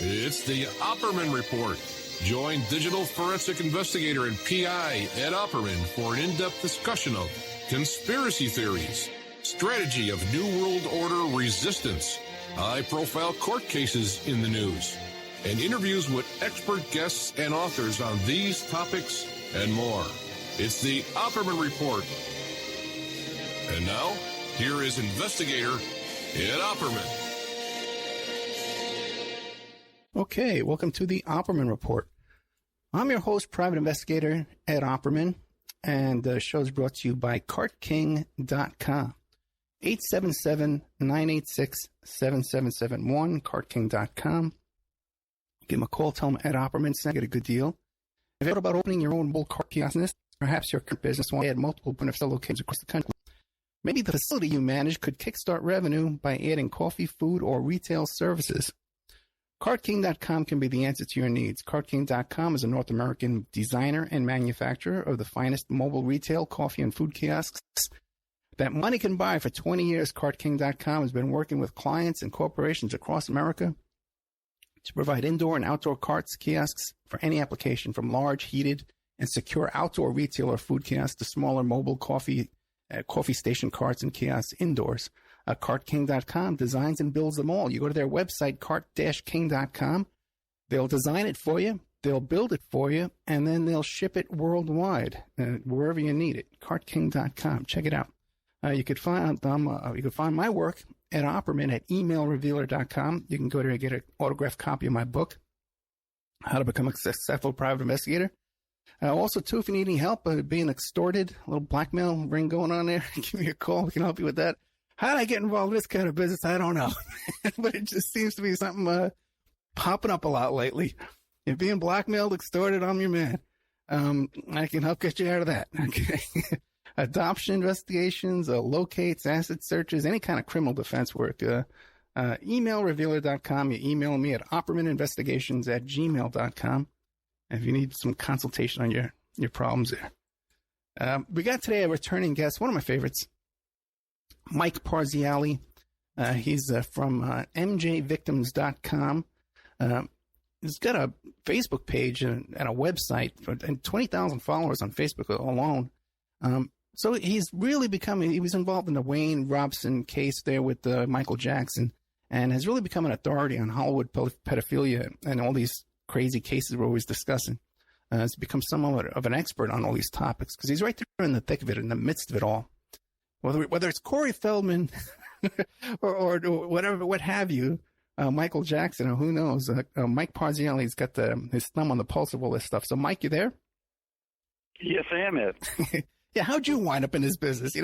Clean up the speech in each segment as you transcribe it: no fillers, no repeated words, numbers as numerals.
It's the Opperman Report. Join digital forensic investigator and PI Ed Opperman for an in-depth discussion of conspiracy theories, strategy of New World Order resistance, high-profile court cases in the news, and interviews with expert guests and authors on these topics and more. It's the Opperman Report. And now, here is investigator Ed Opperman. Okay, welcome to the Opperman Report. I'm your host, private investigator Ed Opperman, and the show is brought to you by CartKing.com. 877-986-7771, CartKing.com. Give them a call, tell them Ed Opperman sent, get a good deal. If you're about opening your own mobile cart kiosk, perhaps your business wants to add multiple point-of-sale locations across the country. Maybe the facility you manage could kickstart revenue by adding coffee, food, or retail services. CartKing.com can be the answer to your needs. CartKing.com is a North American designer and manufacturer of the finest mobile retail, coffee, and food kiosks that money can buy. For 20 years, CartKing.com has been working with clients and corporations across America to provide indoor and outdoor carts, kiosks for any application, from large, heated, and secure outdoor retail or food kiosks to smaller mobile coffee station carts and kiosks indoors. CartKing.com designs and builds them all. You go to their website, cart-king.com. They'll design it for you. They'll build it for you, and then they'll ship it worldwide, wherever you need it. CartKing.com. Check it out. You could find my work at Opperman at emailrevealer.com. You can go there and get an autographed copy of my book, How to Become a Successful Private Investigator. Also, too, if you need any help being extorted, a little blackmail ring going on there, give me a call. We can help you with that. How did I get involved in this kind of business? I don't know. But it just seems to be something popping up a lot lately. If being blackmailed, extorted, I'm your man. I can help get you out of that. Okay. Adoption investigations, locates, asset searches, any kind of criminal defense work. Emailrevealer.com. You email me at oppermaninvestigations@gmail.com. If you need some consultation on your problems there. We got today a returning guest, one of my favorites, Mike Parziale. He's from mjvictims.com. He's got a Facebook page and a website and 20,000 followers on Facebook alone. So he's really he was involved in the Wayne Robson case there with Michael Jackson, and has really become an authority on Hollywood pedophilia and all these crazy cases we're always discussing. He's become somewhat of an expert on all these topics because he's right there in the thick of it, in the midst of it all. Whether it's Corey Feldman or whatever, what have you, Michael Jackson, or who knows, Mike Parziale's got his thumb on the pulse of all this stuff. So, Mike, you there? Yes, I am it. Yeah, how'd you wind up in this business? I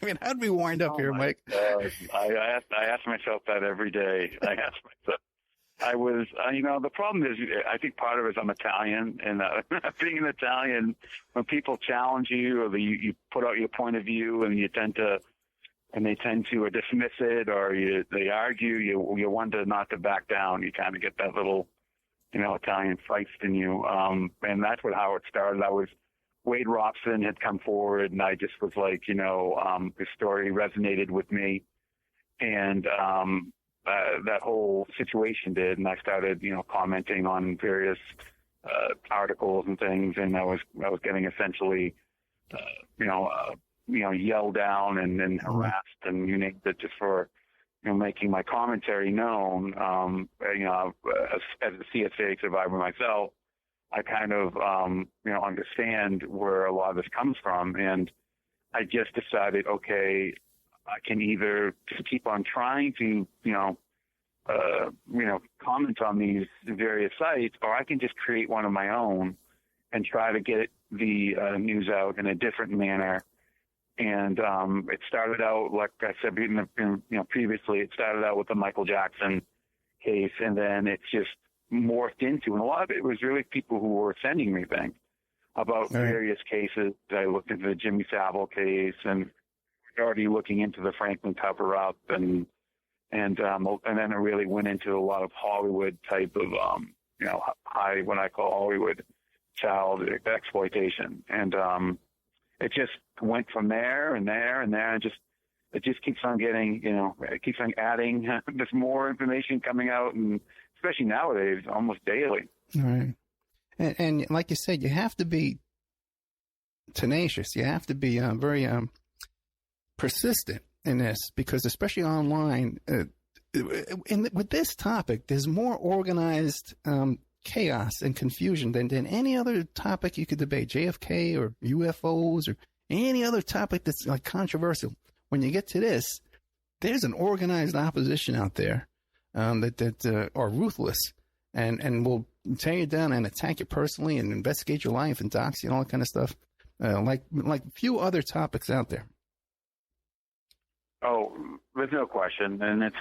mean, how'd we wind up here, Mike? I ask myself that every day. I ask myself. I was, the problem is, I think part of it is I'm Italian, and being an Italian, when people challenge you or you put out your point of view and they tend to dismiss it, or they argue, you wonder not to back down. You kind of get that little, Italian feist in you. And that's how it started. Wade Robson had come forward, and I just was like, his story resonated with me. And, that whole situation did, and I started, commenting on various articles and things, and I was getting essentially, yelled down and harassed, and you named it, just for making my commentary known. As a CSA survivor myself, I kind of understand where a lot of this comes from, and I just decided, okay, I can either just keep on trying to, comment on these various sites, or I can just create one of my own and try to get the news out in a different manner. And it started out, like I said, previously, it started out with the Michael Jackson case, and then it's just morphed into, and a lot of it was really people who were sending me things about various cases. I looked into the Jimmy Savile case, and already looking into the Franklin cover-up, and then it really went into a lot of Hollywood type of, what I call Hollywood child exploitation. And it just went from there and there and there, and it just keeps on getting, it keeps on adding. There's more information coming out and especially nowadays, almost daily. Right. And like you said, you have to be tenacious. You have to be very persistent in this, because especially online, with this topic, there's more organized chaos and confusion than any other topic you could debate, JFK or UFOs or any other topic that's like controversial. When you get to this, there's an organized opposition out there that are ruthless and will tear you down and attack you personally and investigate your life and dox you and all that kind of stuff, like few other topics out there. Oh, there's no question. And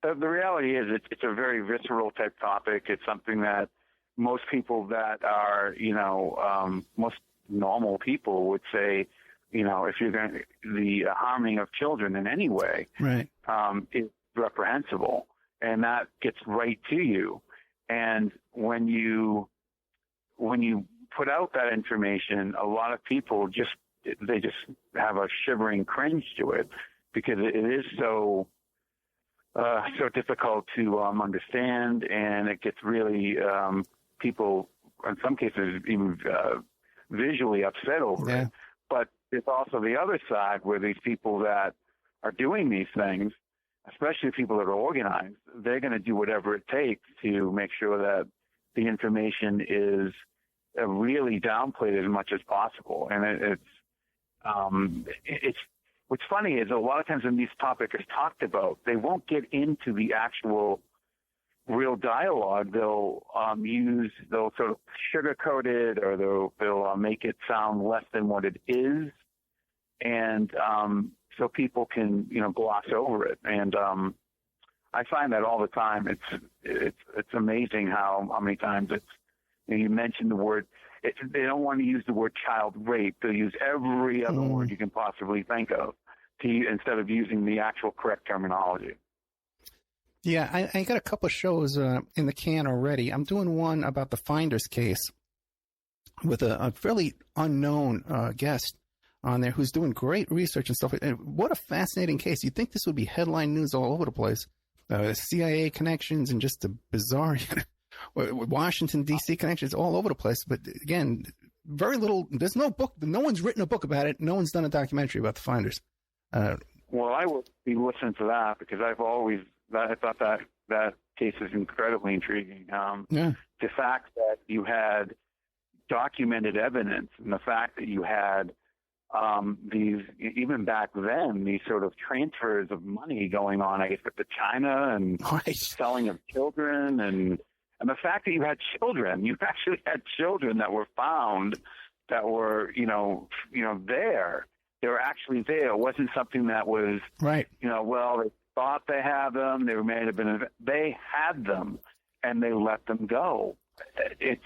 the reality is it's a very visceral type topic. It's something that most people that are, most normal people would say, if you're going to, the harming of children in any way, right, is reprehensible, and that gets right to you. And when you put out that information, a lot of people just have a shivering cringe to it, because it is so difficult to understand, and it gets really people, in some cases, even visually upset over it. But there's also the other side, where these people that are doing these things, especially people that are organized, they're going to do whatever it takes to make sure that the information is really downplayed as much as possible. And it's what's funny is a lot of times when these topics are talked about, they won't get into the actual real dialogue. They'll sort of sugarcoat it, or they'll make it sound less than what it is, and so people can gloss over it. And I find that all the time. It's amazing how many times you mention the word. They don't want to use the word child rape. They'll use every other word you can possibly think of instead of using the actual correct terminology. Yeah, I got a couple of shows in the can already. I'm doing one about the Finders case with a fairly unknown guest on there who's doing great research and stuff. And what a fascinating case. You'd think this would be headline news all over the place. CIA connections and just the bizarre Washington, D.C. connections all over the place. But again, very little. There's no book. No one's written a book about it. No one's done a documentary about the Finders. Well, I would be listening to that, because I thought that case is incredibly intriguing. The fact that you had documented evidence, and the fact that you had these, even back then, these sort of transfers of money going on, I guess, to China, and selling of children, and the fact that you had children, you actually had children that were found that were, there. They were actually there. It wasn't something that was, right. Well, they thought they had them. They may have been. They had them, and they let them go. It's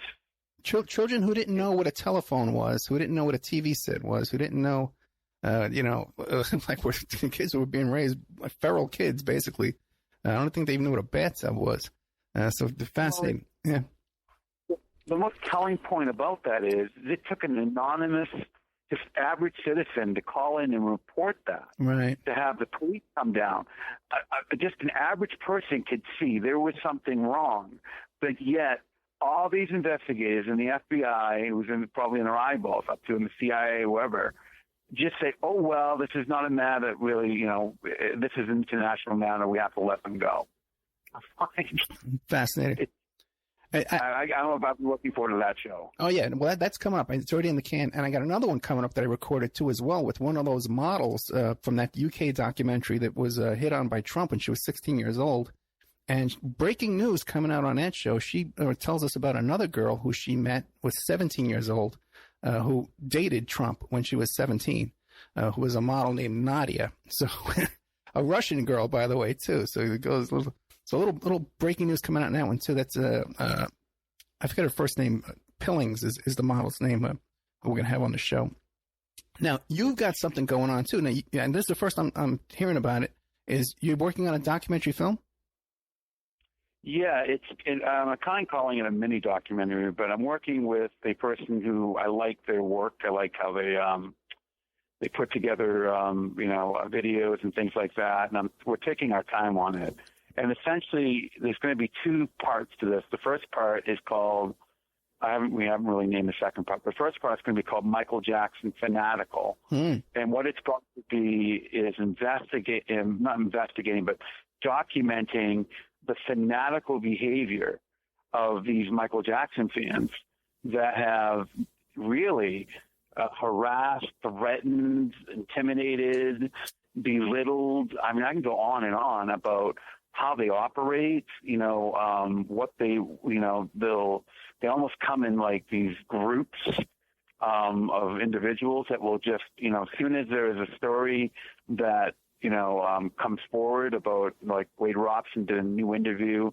children who didn't know what a telephone was, who didn't know what a TV set was, who didn't know, like where kids who were being raised, feral kids, basically. I don't think they even knew what a bathtub was. So fascinating. Yeah. The most telling point about that is it took an anonymous, just average citizen to call in and report that. Right. To have the police come down. Just an average person could see there was something wrong, but yet all these investigators and the FBI, who was probably in their eyeballs up to, and the CIA, whoever, just say, oh, well, this is not a matter that really, this is an international matter. We have to let them go. Fascinating. I don't know if I'm looking forward to that show. Oh, yeah. Well, that's coming up. It's already in the can. And I got another one coming up that I recorded, too, as well, with one of those models from that UK documentary that was hit on by Trump when she was 16 years old. And breaking news coming out on that show, she tells us about another girl who she met, was 17 years old, who dated Trump when she was 17, who was a model named Nadia. So a Russian girl, by the way, too. So it goes a little breaking news coming out on that one, too. That's, I forget her first name. Pillings is the model's name who we're going to have on the show. Now, you've got something going on, too. Now, and this is the first I'm hearing about it, is you're working on a documentary film? Yeah, I'm kind of calling it a mini documentary, but I'm working with a person who I like their work. I like how they put together, videos and things like that. And we're taking our time on it. And essentially, there's going to be two parts to this. The first part is called, we haven't really named the second part. The first part is going to be called Michael Jackson Fanatical. And what it's going to be is not investigating, but documenting the fanatical behavior of these Michael Jackson fans that have really harassed, threatened, intimidated, belittled. I mean, I can go on and on about how they operate, what they almost come in like these groups of individuals that will just, as soon as there is a story that, comes forward about, like Wade Robson did a new interview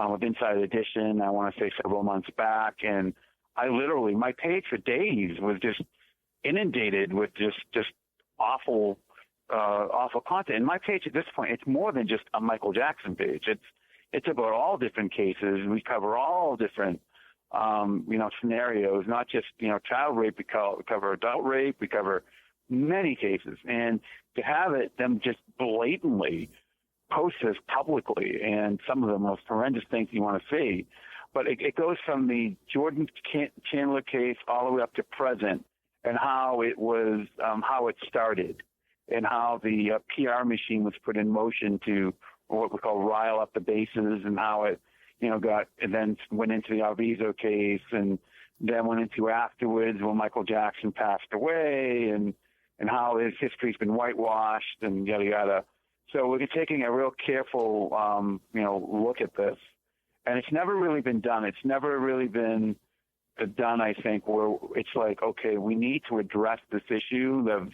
with Inside Edition, I want to say several months back, and I literally, my page for days was just inundated with just awful content. And my page at this point, it's more than just a Michael Jackson page. It's about all different cases. We cover all different, scenarios, not just, child rape. We cover adult rape. We cover many cases. And to have them just blatantly post this publicly, and some of the most horrendous things you want to see. But it goes from the Jordan Chandler case all the way up to present, and how it was, how it started, and how the PR machine was put in motion to what we call rile up the bases, and how it, and then went into the Arvizo case, and then went into afterwards when Michael Jackson passed away, and how his history's been whitewashed, and yada yada. So we're taking a real careful, look at this, and it's never really been done. It's never really been done, I think, where it's like, okay, we need to address this issue of,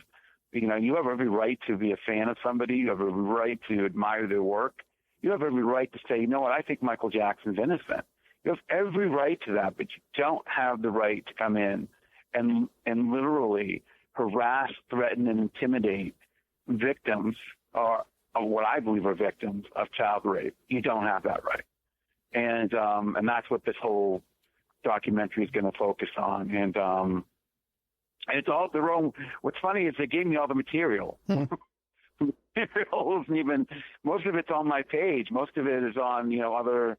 you have every right to be a fan of somebody. You have every right to admire their work. You have every right to say, you know what, I think Michael Jackson's innocent. You have every right to that, but you don't have the right to come in and literally harass, threaten, and intimidate victims, or what I believe are victims of child rape. You don't have that right. And that's what this whole documentary is going to focus on. And it's all their own. What's funny is they gave me all the material. Material isn't even, most of it's on my page. Most of it is on, other,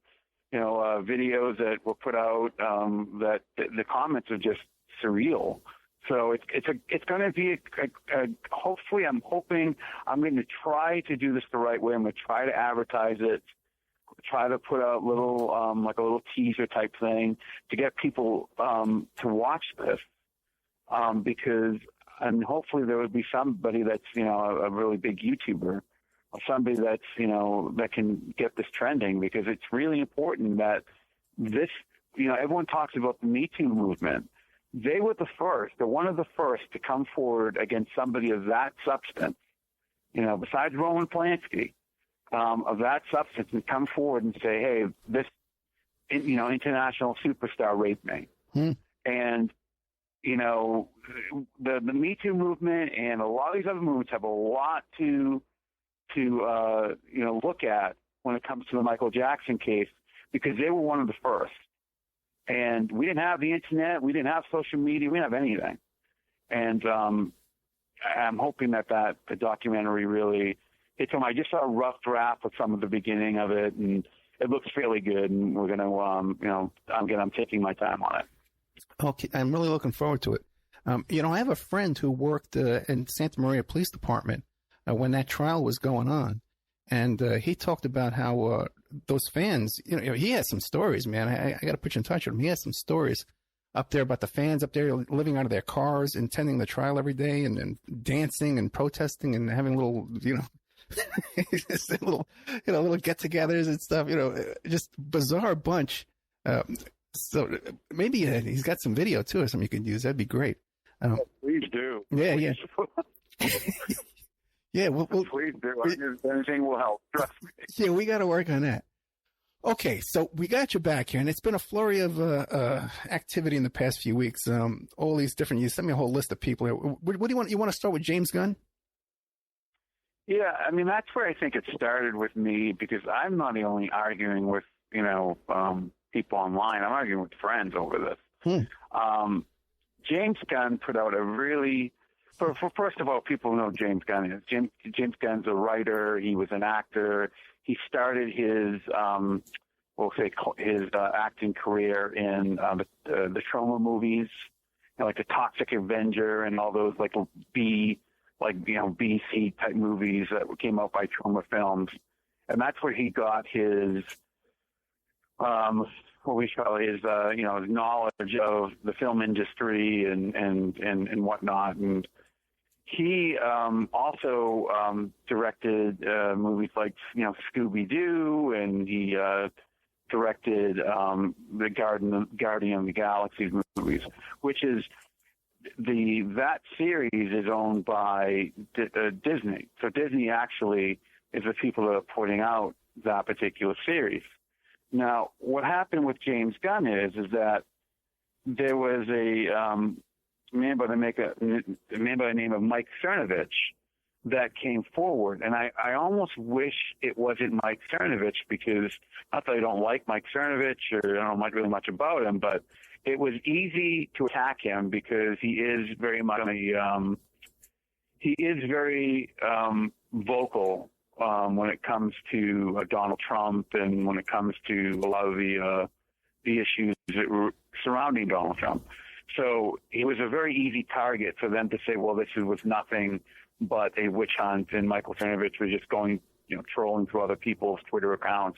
videos that were put out, that the comments are just surreal. So it's going to be hopefully, I'm hoping I'm going to try to do this the right way. I'm going to try to advertise it, try to put out like a little teaser type thing to get people to watch this, because, and hopefully there will be somebody that's, a really big YouTuber, or somebody that's, that can get this trending, because it's really important that this, everyone talks about the Me Too movement. They were the first, they're one of the first to come forward against somebody of that substance, besides Roman Polanski, of that substance, and come forward and say, hey, this, international superstar raped me. And, the Me Too movement and a lot of these other movements have a lot to look at when it comes to the Michael Jackson case, because they were one of the first. And we didn't have the internet, we didn't have social media, we didn't have anything. And I'm hoping that the documentary really hits home. I just saw a rough draft of some of the beginning of it, and it looks fairly good. And we're gonna, I'm taking my time on it. Okay, I'm really looking forward to it. I have a friend who worked in Santa Maria Police Department when that trial was going on, and he talked about how those fans, he has some stories, man. I got to put you in touch with him. He has some stories up there about the fans up there living out of their cars, attending the trial every day, and dancing and protesting and having little, little get-togethers and stuff. Just bizarre bunch. So maybe he's got some video too or something you could use. That'd be great. Please do. Yeah, yeah. Yeah, please do. Anything will help. Trust me. Yeah, we got to work on that. Okay, so we got you back here, and it's been a flurry of activity in the past few weeks. All these different. You sent me a whole list of people here. What do you want? You want to start with James Gunn? Yeah, I mean that's where I think it started with me, because I'm not only arguing with people online. I'm arguing with friends over this. James Gunn put out a really, first of all, people know James Gunn is. James Gunn's a writer. He was an actor. he started his acting career in the trauma movies, like the Toxic Avenger and all those B C type movies that came out by Trauma Films, and that's where he got his knowledge of the film industry and whatnot. And he also directed movies like Scooby-Doo, and he directed the Guardian of the Galaxy movies, which is that series is owned by Disney. So Disney actually is the people that are putting out that particular series. Now, what happened with James Gunn is that there was a man by the name of Mike Cernovich that came forward, and I almost wish it wasn't Mike Cernovich, because not that I don't like Mike Cernovich or I don't know really much about him, but it was easy to attack him because he is very much vocal when it comes to Donald Trump, and when it comes to a lot of the issues that were surrounding Donald Trump. So it was a very easy target for them to say, well, this was nothing but a witch hunt, and Michael Cernovich was just going, trolling through other people's Twitter accounts,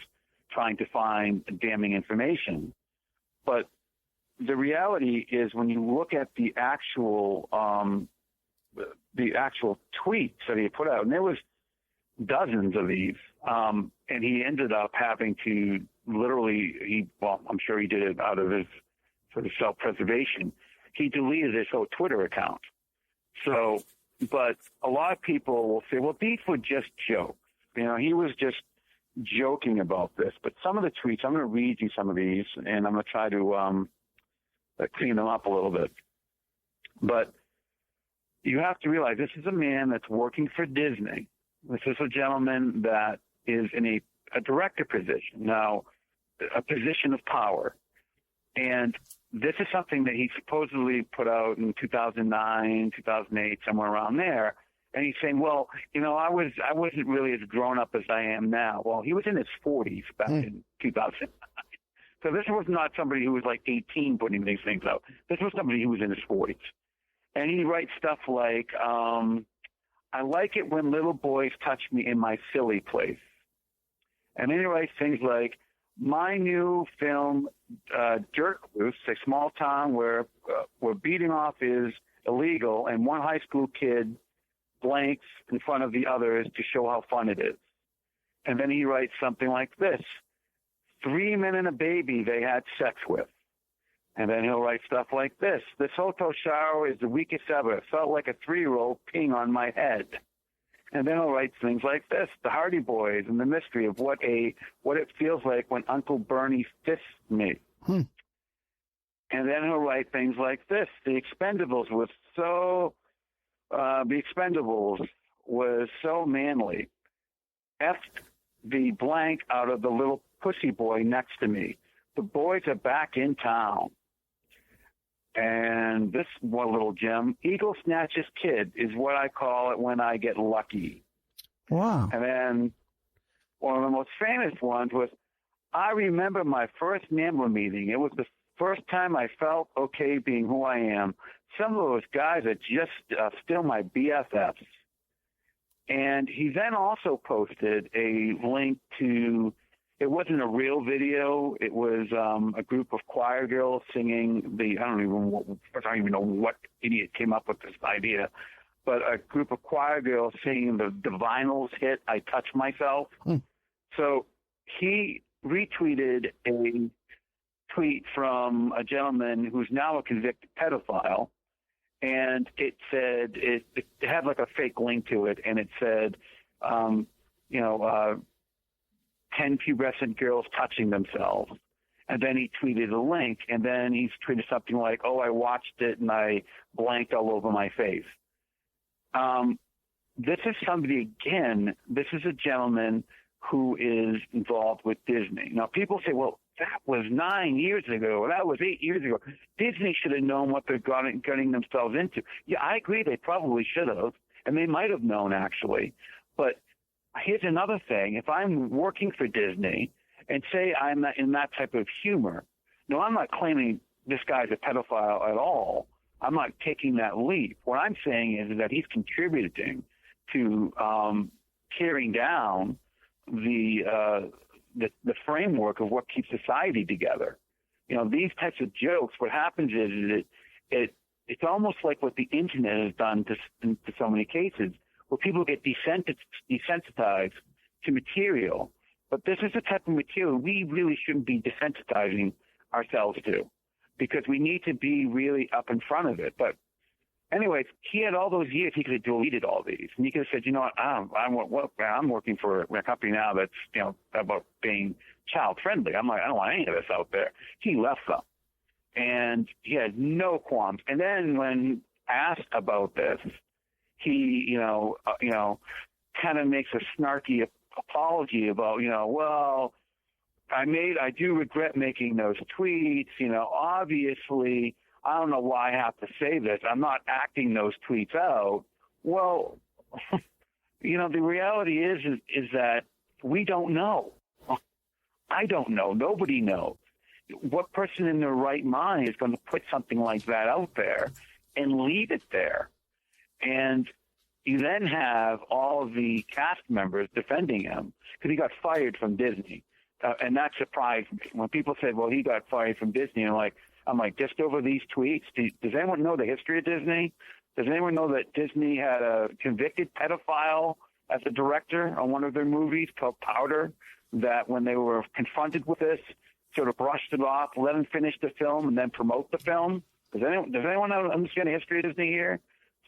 trying to find damning information. But the reality is, when you look at the actual tweets that he put out, and there was dozens of these, and he ended up having to literally, I'm sure he did it out of his sort of self-preservation. He deleted his whole Twitter account. So, but a lot of people will say, well, these were just jokes. He was just joking about this. But some of the tweets, I'm going to read you some of these, and I'm going to try to clean them up a little bit. But you have to realize this is a man that's working for Disney. This is a gentleman that is in a director position, now a position of power. And this is something that he supposedly put out in 2009, 2008, somewhere around there. And he's saying, well, I wasn't really as grown up as I am now. Well, he was in his 40s back in 2009. So this was not somebody who was like 18 putting these things out. This was somebody who was in his 40s. And he writes stuff like, I like it when little boys touch me in my silly place. And then he writes things like, my new film, Dirt Loose, a small town where beating off is illegal, and one high school kid blanks in front of the others to show how fun it is. And then he writes something like this: 3 men and a baby they had sex with. And then he'll write stuff like this: this hotel shower is the weakest ever. It felt like a 3-year-old peeing on my head. And then he'll write things like this: the Hardy Boys and the mystery of what it feels like when Uncle Bernie fists me. And then he'll write things like this: the Expendables was so manly. Effed the blank out of the little pussy boy next to me. The boys are back in town. And this one little gem: Eagle Snatches Kid is what I call it when I get lucky. Wow. And then one of the most famous ones was, I remember my first NAMBLA meeting. It was the first time I felt okay being who I am. Some of those guys are just still my BFFs. And he then also posted a link to, it wasn't a real video. It was a group of choir girls singing I don't even know what idiot came up with this idea, but a group of choir girls singing the Vinyls hit, I Touch Myself. So he retweeted a tweet from a gentleman who's now a convicted pedophile, and it said, it had like a fake link to it, and it said, 10 pubescent girls touching themselves. And then he tweeted a link, and then he tweeted something like, oh, I watched it and I blanked all over my face. This is somebody, again, this is a gentleman who is involved with Disney. Now, people say, well, that was 9 years ago, or that was 8 years ago. Disney should have known what they're getting themselves into. Yeah, I agree, they probably should have, and they might have known, actually. But here's another thing. If I'm working for Disney and say I'm in that type of humor, no, I'm not claiming this guy's a pedophile at all. I'm not taking that leap. What I'm saying is that he's contributing to tearing down the framework of what keeps society together. You know, these types of jokes, what happens is it's almost like what the internet has done to so many cases, where people get desensitized to material. But this is the type of material we really shouldn't be desensitizing ourselves to, because we need to be really up in front of it. But anyways, he had all those years. He could have deleted all these, and he could have said, you know what, I'm working for a company now that's, you know, about being child friendly. I'm like, I don't want any of this out there. He left them, and he had no qualms. And then when asked about this, he, kind of makes a snarky apology about, well, I do regret making those tweets. Obviously, I don't know why I have to say this. I'm not acting those tweets out. Well, the reality is that we don't know. I don't know. Nobody knows. What person in their right mind is going to put something like that out there and leave it there? And you then have all of the cast members defending him because he got fired from Disney. And that surprised me. When people said, well, he got fired from Disney, I'm like, just over these tweets? Does anyone know the history of Disney? Does anyone know that Disney had a convicted pedophile as a director on one of their movies called Powder, that when they were confronted with this, sort of brushed it off, let him finish the film, and then promote the film? Does anyone understand the history of Disney here?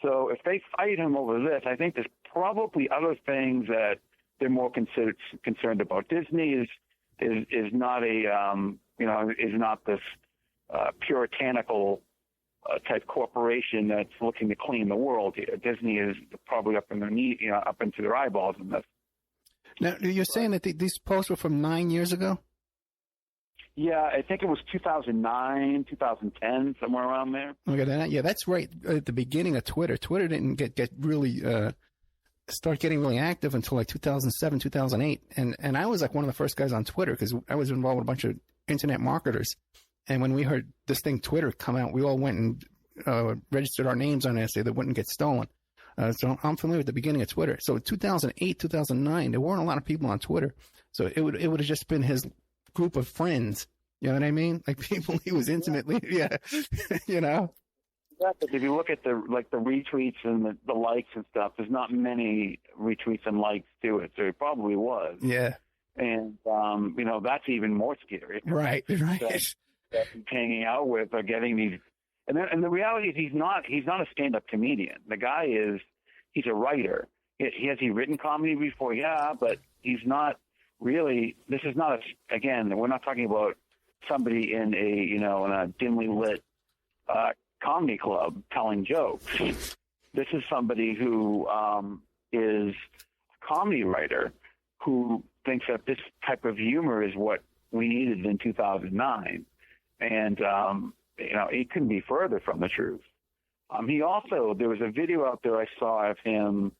So if they fight him over this, I think there's probably other things that they're more concerned about. Disney is not is not this puritanical type corporation that's looking to clean the world here. Disney is probably up in their up into their eyeballs in this. Now, you're saying that these posts were from 9 years ago? Yeah, I think it was 2009, 2010, somewhere around there. Okay, yeah, that's right. At the beginning of Twitter, Twitter didn't get really start getting really active until like 2007, 2008, and I was like one of the first guys on Twitter because I was involved with a bunch of internet marketers. And when we heard this thing Twitter come out, we all went and registered our names on it so that wouldn't get stolen. So I'm familiar with the beginning of Twitter. So 2008, 2009, there weren't a lot of people on Twitter. So it would have just been his group of friends. You know what I mean? Like people he was intimately, yeah, If you look at the retweets and the likes and stuff, there's not many retweets and likes to it. So it probably was. Yeah. And, that's even more scary. Right. That he's hanging out with or getting these. And the reality is he's not a stand-up comedian. The guy he's a writer. Has he written comedy before? Yeah, but he's not really, this is not again, we're not talking about somebody in a dimly lit comedy club telling jokes. This is somebody who is a comedy writer who thinks that this type of humor is what we needed in 2009. And, it couldn't be further from the truth. There was a video out there I saw of him,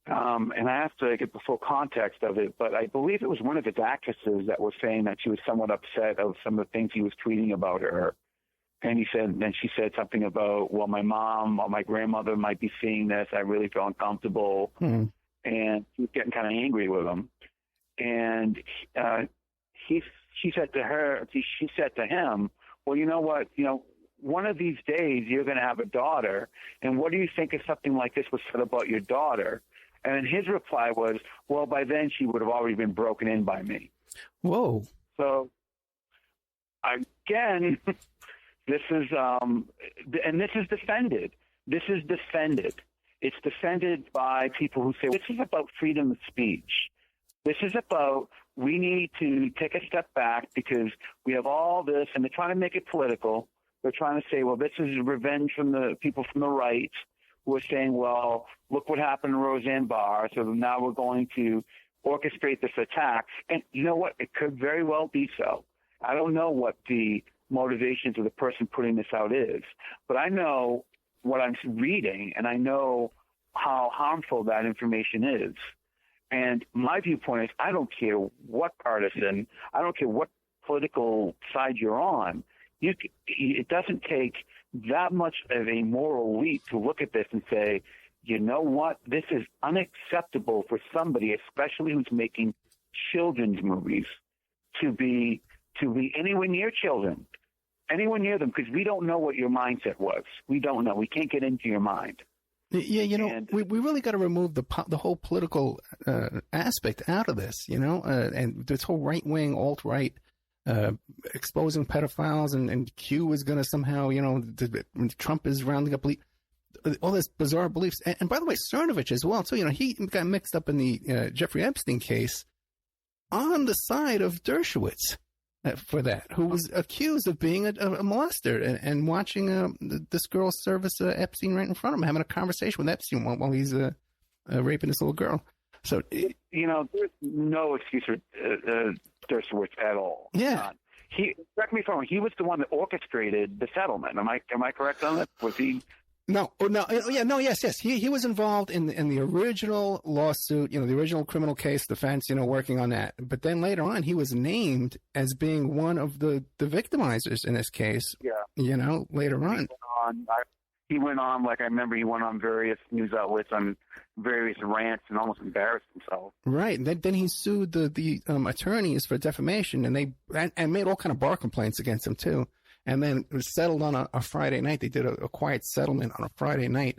and I have to get the full context of it, but I believe it was one of his actresses that was saying that she was somewhat upset of some of the things he was tweeting about her. And she said something about, well, my mom or my grandmother might be seeing this. I really feel uncomfortable. Mm-hmm. And she was getting kind of angry with him. And she said to him, well, you know what, one of these days you're going to have a daughter. And what do you think if something like this was said about your daughter? And his reply was, well, by then she would have already been broken in by me. Whoa. So, again, this is, and this is defended. This is defended. It's defended by people who say, this is about freedom of speech. This is about, we need to take a step back because we have all this, and they're trying to make it political. They're trying to say, well, this is revenge from the people from the right who are saying, well, look what happened to Roseanne Barr, so now we're going to orchestrate this attack. And you know what? It could very well be so. I don't know what the motivations of the person putting this out is, but I know what I'm reading, and I know how harmful that information is. And my viewpoint is, I don't care what partisan, I don't care what political side you're on. It doesn't take that much of a moral leap to look at this and say, you know what, this is unacceptable for somebody, especially who's making children's movies, to be anywhere near children, anywhere near them, because we don't know what your mindset was. We don't know. We can't get into your mind. Yeah, we really got to remove the whole political aspect out of this, and this whole right-wing, alt-right exposing pedophiles, and Q is going to somehow, Trump is rounding up all this bizarre beliefs. And by the way, Cernovich as well, too. He got mixed up in the Jeffrey Epstein case on the side of Dershowitz for that, who was accused of being a molester and watching this girl service Epstein right in front of him, having a conversation with Epstein while he's raping this little girl. So, there's no excuse for Dershowitz at all. Yeah. Correct me if I'm wrong, he was the one that orchestrated the settlement. Am I correct on that? Was he? No. Yes. He was involved in the original lawsuit, the original criminal case defense, working on that. But then later on, he was named as being one of the victimizers in this case. Yeah. Later on. He went on, like I remember, he went on various news outlets on various rants and almost embarrassed himself. Right. Then he sued the attorneys for defamation, and made all kind of bar complaints against him too. And then it was settled on a Friday night. They did a quiet settlement on a Friday night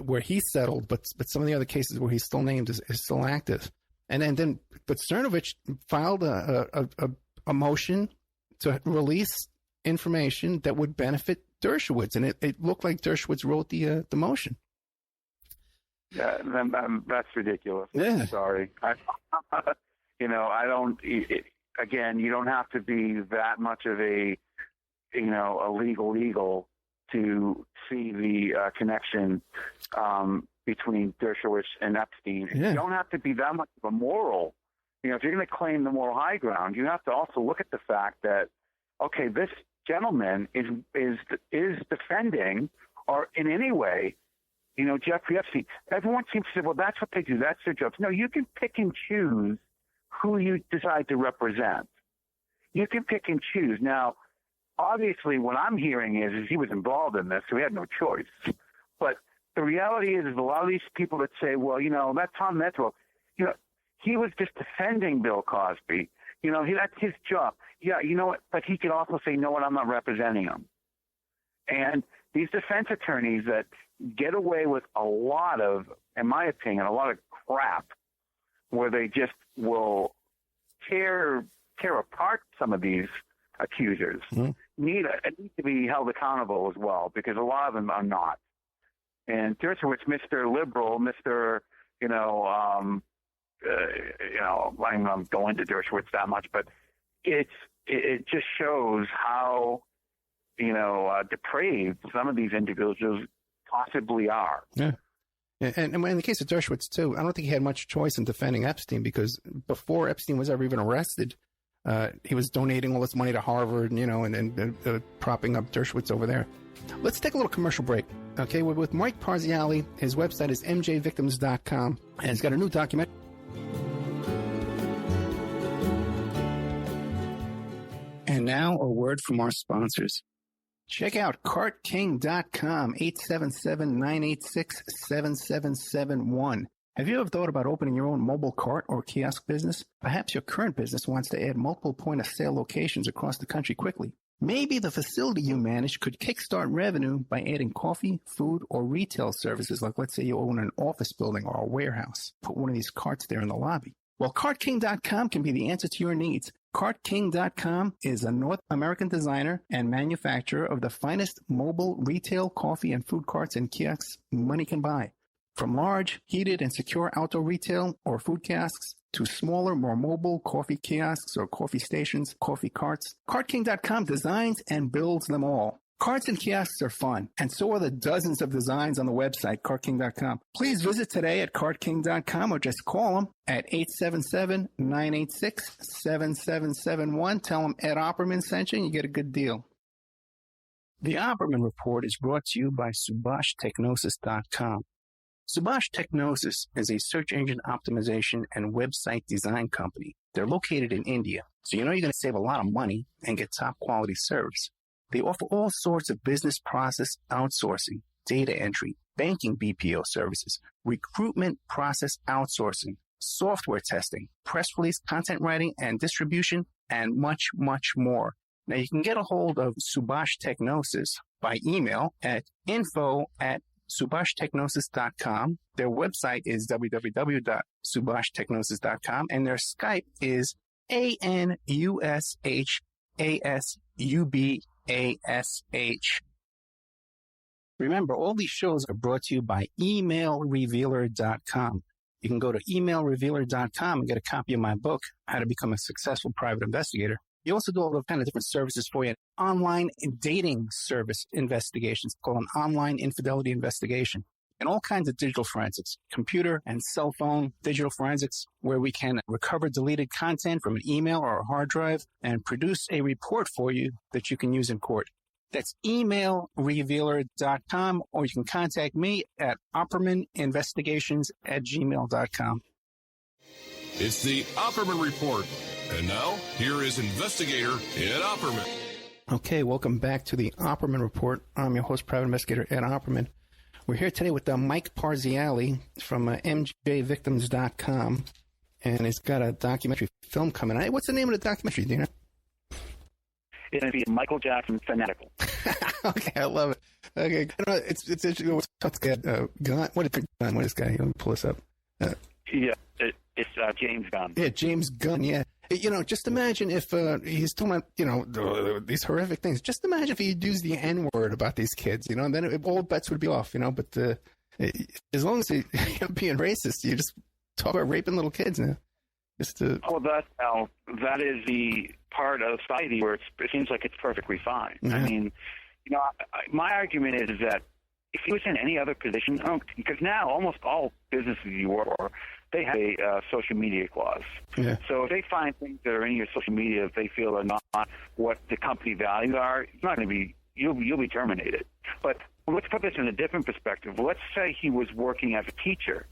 where he settled, but some of the other cases where he's still named is still active. And but Cernovich filed a motion to release information that would benefit Dershowitz, and it looked like Dershowitz wrote the motion. Yeah, that's ridiculous. Yeah. Sorry. I don't. Again, you don't have to be that much of a legal to see the connection between Dershowitz and Epstein. Yeah. You don't have to be that much of a moral. If you're going to claim the moral high ground, you have to also look at the fact that, okay, this gentleman is defending, or in any way, Jeffrey Epstein. Everyone seems to say, well, that's what they do. That's their jobs. No, you can pick and choose who you decide to represent. You can pick and choose. Now, obviously, what I'm hearing is he was involved in this, so he had no choice. But the reality is a lot of these people that say, well, that's Tom Metro. He was just defending Bill Cosby. That's his job. Yeah, you know what? But he could also say, no, I'm not representing him. And these defense attorneys that get away with a lot of, in my opinion, a lot of crap, where they just will tear apart some of these accusers, need to be held accountable as well, because a lot of them are not. And Dershowitz, Mr. Liberal, Mr. I'm going to Dershowitz that much, but it just shows how depraved some of these individuals possibly are. Yeah. And in the case of Dershowitz too, I don't think he had much choice in defending Epstein, because before Epstein was ever even arrested, he was donating all this money to Harvard, and propping up Dershowitz over there. Let's take a little commercial break. Okay, we're with Mike Parziale. His website is mjvictims.com, and he's got a new document. And now a word from our sponsors. Check out cartking.com, 877-986-7771. Have you ever thought about opening your own mobile cart or kiosk business? Perhaps your current business wants to add multiple point-of-sale locations across the country quickly. Maybe the facility you manage could kickstart revenue by adding coffee, food, or retail services, like let's say you own an office building or a warehouse. Put one of these carts there in the lobby. Well, cartking.com can be the answer to your needs. CartKing.com is a North American designer and manufacturer of the finest mobile retail coffee and food carts and kiosks money can buy. From large, heated, and secure outdoor retail or food kiosks to smaller, more mobile coffee kiosks or coffee stations, coffee carts, CartKing.com designs and builds them all. Carts and kiosks are fun, and so are the dozens of designs on the website, CartKing.com. Please visit today at CartKing.com or just call them at 877-986-7771. Tell them Ed Opperman sent you and you get a good deal. The Opperman Report is brought to you by SubhashTechnosis.com. Subhash Technosis is a search engine optimization and website design company. They're located in India, so you know you're going to save a lot of money and get top quality service. They offer all sorts of business process outsourcing, data entry, banking BPO services, recruitment process outsourcing, software testing, press release content writing and distribution, and much, much more. Now you can get a hold of Subhash Technosis by email at info@subhashtechnosis.com. Their website is www.subhashtechnosis.com, and their Skype is ANUSHASUBASH. Remember, all these shows are brought to you by emailrevealer.com. You can go to emailrevealer.com and get a copy of my book, How to Become a Successful Private Investigator. You also do all the kind of different services for you. Online dating service investigations called an online infidelity investigation, and all kinds of digital forensics, computer and cell phone digital forensics, where we can recover deleted content from an email or a hard drive and produce a report for you that you can use in court. That's emailrevealer.com, or you can contact me at oppermaninvestigations@gmail.com. It's the Opperman Report. And now, here is investigator Ed Opperman. Okay, welcome back to the Opperman Report. I'm your host, private investigator Ed Opperman. We're here today with Mike Parziale from MJVictims.com, and he's got a documentary film coming out. What's the name of the documentary, do you know? It's going to be Michael Jackson Fanatical. Okay, I love it. Okay, it's interesting. What's Gunn? What is Gunn? What is this guy? Let me pull this up. It's James Gunn. Yeah, James Gunn, yeah. You know, just imagine if he's talking about, you know, these horrific things. Just imagine if he'd used the N-word about these kids, you know, and then all bets would be off, you know. But as long as you're being racist, you just talk about raping little kids now. That is the part of society where it seems like it's perfectly fine. Mm-hmm. I mean, you know, my argument is that if he was in any other position, because now almost all businesses you work for, they have a social media clause. Yeah. So if they find things that are in your social media that they feel are not what the company values are, it's not going to be, you'll be terminated. But let's put this in a different perspective. Let's say he was working as a teacher,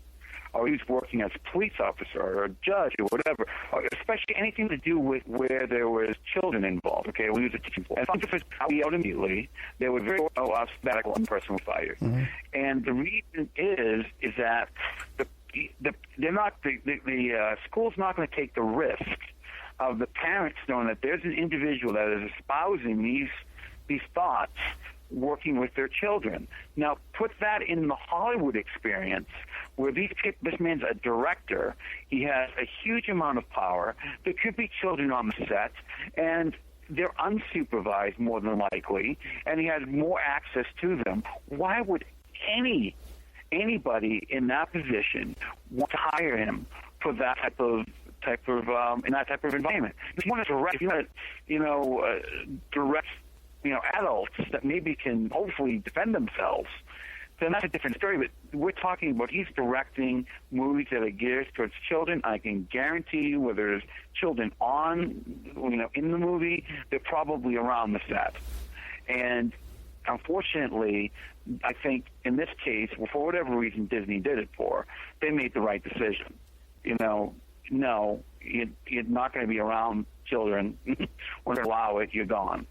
or he was working as a police officer or a judge or whatever, or especially anything to do with where there was children involved, okay, when he was a teaching. And if it out immediately, they would very sabbatical and person was fired. Mm-hmm. And the reason is that the school's not going to take the risk of the parents knowing that there's an individual that is espousing these thoughts working with their children. Now, put that in the Hollywood experience where this man's a director. He has a huge amount of power. There could be children on the set, and they're unsupervised more than likely, and he has more access to them. Why would anybody in that position want to hire him for that type of in that type of environment? If you want to direct adults that maybe can hopefully defend themselves, then that's a different story. But we're talking about he's directing movies that are geared towards children. I can guarantee you, whether there's children in the movie, they're probably around the set. And unfortunately, I think in this case, for whatever reason Disney did it for, they made the right decision. No, you're not going to be around children. When they allow it, you're gone.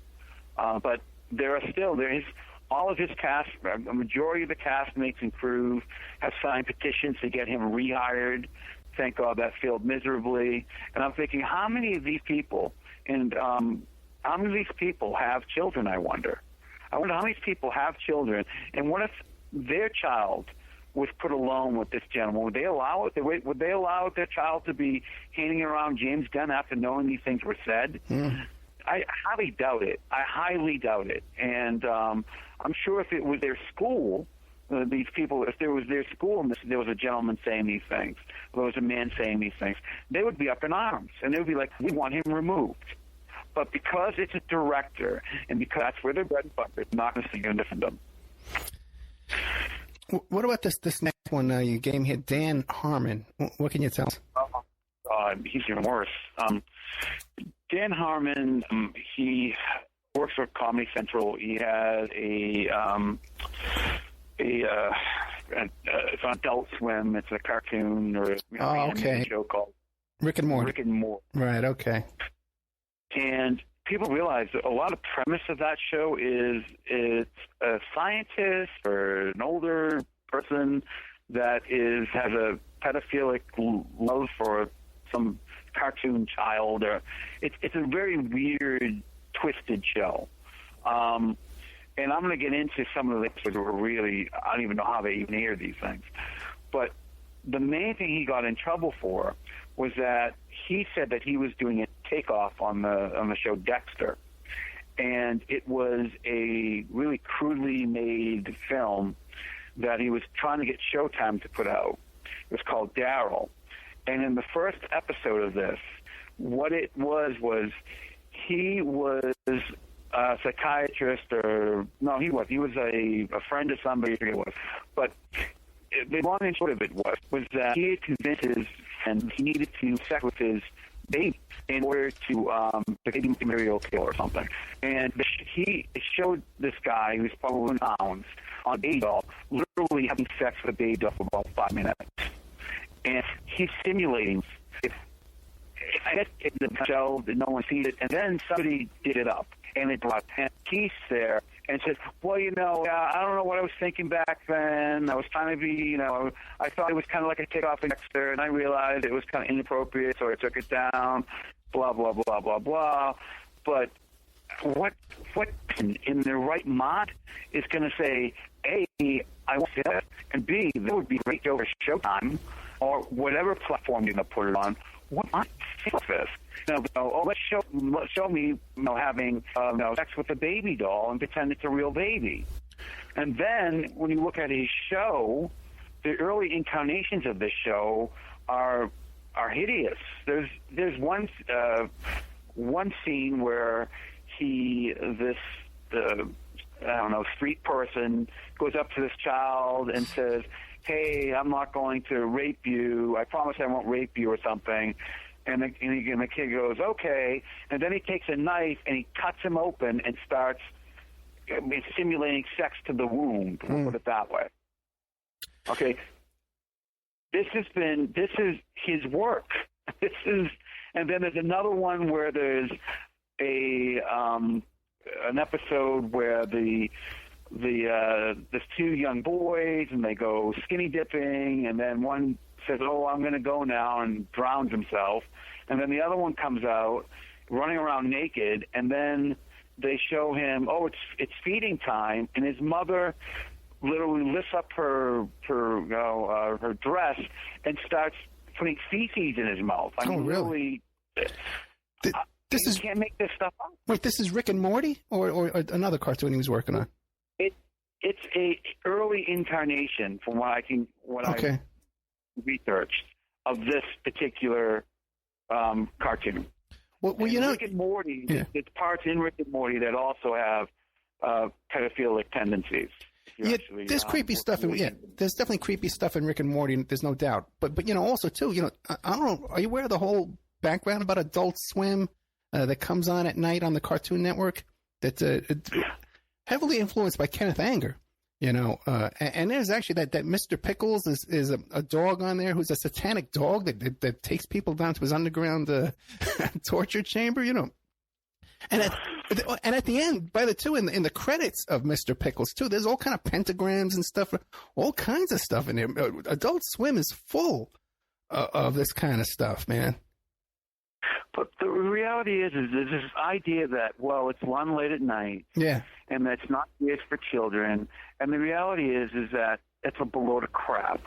But there is all of his cast, a majority of the castmates and crew have signed petitions to get him rehired. Thank God that failed miserably. And I'm thinking, how many of these people have children, I wonder how many of these people have children, and what if their child was put alone with this gentleman? Would they allow it? Would they allow their child to be hanging around James Gunn after knowing these things were said? Mm. I highly doubt it. And I'm sure if it was their school, these people, if there was their school and there was a gentleman saying these things, there was a man saying these things, they would be up in arms, and they would be like, we want him removed. But because it's a director, and because that's where their bread and butter, it's not going to see you defend them. What about this next one you gave me here, Dan Harmon? What can you tell us? Oh, God, he's even worse. Dan Harmon, he works for Comedy Central. He has a it's on Adult Swim. It's a cartoon or animated show called Rick and Morty. Rick and Morty. Right. Okay. And people realize that a lot of premise of that show is it's a scientist or an older person that has a pedophilic love for some cartoon child. Or it's a very weird, twisted show. And I'm going to get into some of the things that were really, I don't even know how they even air these things. But the main thing he got in trouble for was that he said that he was doing a takeoff on the show Dexter. And it was a really crudely made film that he was trying to get Showtime to put out. It was called Daryl. And in the first episode of this, what it was he was a psychiatrist, he was a friend of somebody, I forget what. But the long and short of it was that he had convinced his friend he needed to have sex with his baby in order to baby material kill or something. And he showed this guy who's probably pounds on a baby doll literally having sex with a baby doll for about 5 minutes. And he's simulating I guess in the show that no one sees it, and then somebody did it up, and it brought Keith there and said, well, I don't know what I was thinking back then. I was trying to be, I thought it was kind of like a takeoff in Dexter, and I realized it was kind of inappropriate, so I took it down, blah, blah, blah, blah, blah. But what in their right mind is going to say, A, I want that, and B, that would be great over Showtime or whatever platform you're going to put it on. What am I with this? Let's show me having sex with a baby doll and pretend it's a real baby. And then when you look at his show, the early incarnations of this show are hideous. There's one scene where street person goes up to this child and says, hey, I'm not going to rape you. I promise I won't rape you or something. And the kid goes, okay. And then he takes a knife and he cuts him open and starts simulating sex to the womb. We'll put it that way. Okay. This is his work. And then there's another one where there's an episode where there's two young boys and they go skinny dipping, and then one says, oh, I'm going to go now, and drowns himself. And then the other one comes out running around naked, and then they show him, oh, it's feeding time, and his mother literally lifts up her dress and starts putting feces in his mouth. I mean, really? You can't make this stuff up. Wait, this is Rick and Morty or another cartoon he was working on? It's a early incarnation from what I researched of this particular cartoon. Well, Rick and Morty, it's parts in Rick and Morty that also have pedophilic tendencies. There's creepy stuff. There's definitely creepy stuff in Rick and Morty. There's no doubt. But also too, I don't know. Are you aware of the whole background about Adult Swim that comes on at night on the Cartoon Network? That's heavily influenced by Kenneth Anger. And there's actually that Mr. Pickles is a dog on there who's a satanic dog that takes people down to his underground torture chamber. And at the end, by the two in the credits of Mr. Pickles too, there's all kind of pentagrams and stuff, all kinds of stuff in there. Adult Swim is full of this kind of stuff, man. But the reality is there's this idea that, well, it's run late at night, and that's not good for children. And the reality is that it's a load of crap.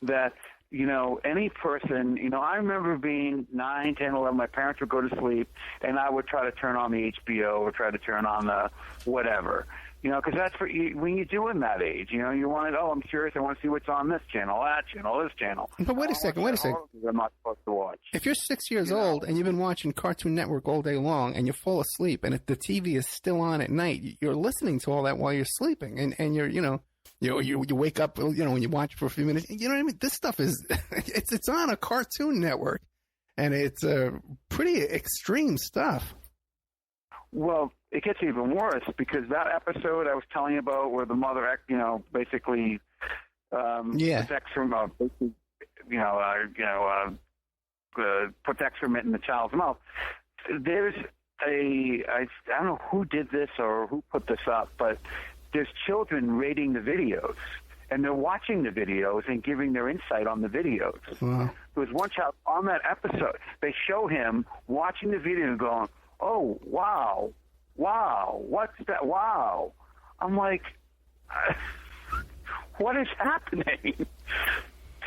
That, any person, I remember being 9, 10, 11, my parents would go to sleep, and I would try to turn on the HBO or try to turn on the whatever. Because that's when you're doing that age. You want it, I'm curious, I want to see what's on this channel, that channel, this channel. But wait a second. I'm not supposed to watch. If you're 6 years old and you've been watching Cartoon Network all day long and you fall asleep and if the TV is still on at night, you're listening to all that while you're sleeping and you're, you wake up, when you watch it for a few minutes, you know what I mean? This stuff is, it's on a Cartoon Network and it's pretty extreme stuff. Well, it gets even worse because that episode I was telling you about where the mother, basically puts excrement in the child's mouth. There's I don't know who did this or who put this up, but there's children rating the videos, and they're watching the videos and giving their insight on the videos. Wow. There was one child on that episode. They show him watching the video and going, "Oh, wow, what's that? Wow." I'm like, what is happening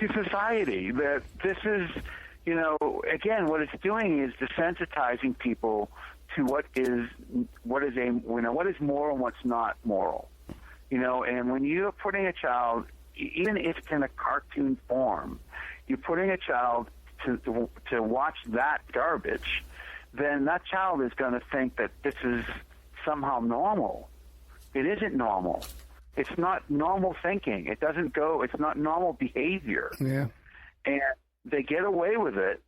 to society? That this is, again, what it's doing is desensitizing people to what is moral and what's not moral. And when you're putting a child, even if it's in a cartoon form, you're putting a child to watch that garbage, then that child is going to think that this is somehow normal. It isn't normal. It's not normal thinking. It's not normal behavior. Yeah. And they get away with it,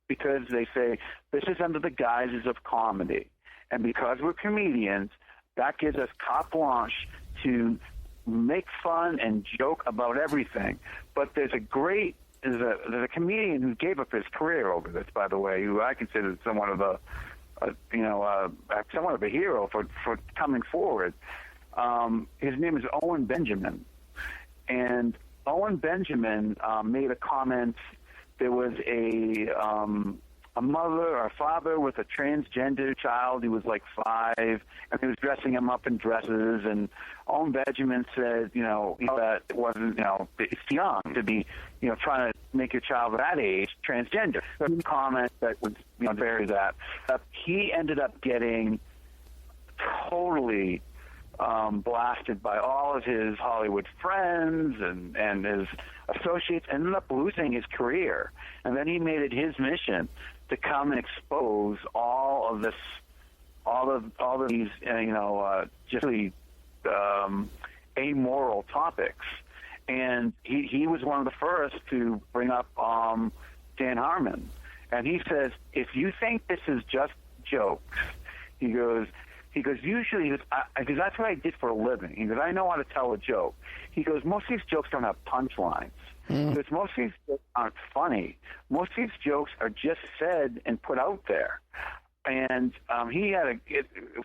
because they say this is under the guises of comedy. And because we're comedians, that gives us carte blanche to make fun and joke about everything. But there's a comedian who gave up his career over this, by the way, who I consider somewhat of a hero for coming forward. His name is Owen Benjamin. And Owen Benjamin made a comment. There was a mother or a father with a transgender child. He was like 5, and he was dressing him up in dresses. And Owen Benjamin said, that it wasn't, it's young to be, trying to make your child that age transgender. So a comment that was, vary that. He ended up getting totally blasted by all of his Hollywood friends and his associates, and ended up losing his career. And then he made it his mission to come and expose all of these, just really amoral topics. And he was one of the first to bring up Dan Harmon. And he says, if you think this is just jokes, he goes, usually, because that's what I did for a living. He goes, I know how to tell a joke. He goes, most of these jokes don't have punchlines. Because most of these jokes aren't funny. Most of these jokes are just said and put out there. And he had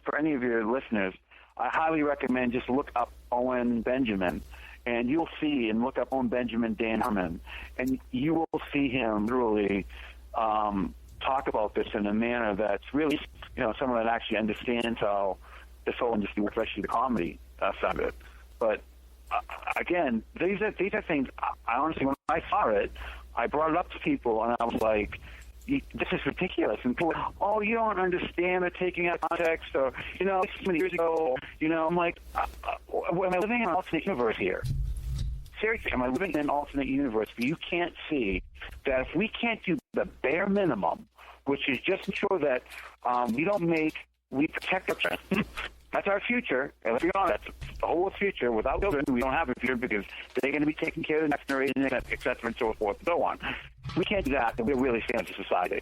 for any of your listeners, I highly recommend just look up Owen Benjamin, and you'll see, and look up Owen Benjamin, Dan Harmon, and you will see him literally talk about this in a manner that's really, someone that actually understands how this whole industry works, especially the comedy side of it. But again, these are things. I honestly, when I saw it, I brought it up to people, and I was like, "This is ridiculous." And people, "Oh, you don't understand. They're taking out context." Or, so many years ago, I'm like, am I living in an alternate universe here? Seriously, am I living in an alternate universe where you can't see that if we can't do the bare minimum, which is just ensure that we protect our children. That's our future. And let's be honest, the whole future, without children, we don't have a future because they're going to be taking care of the next generation, et cetera, and so forth and so on. If we can't do that, then we're really failing as a society.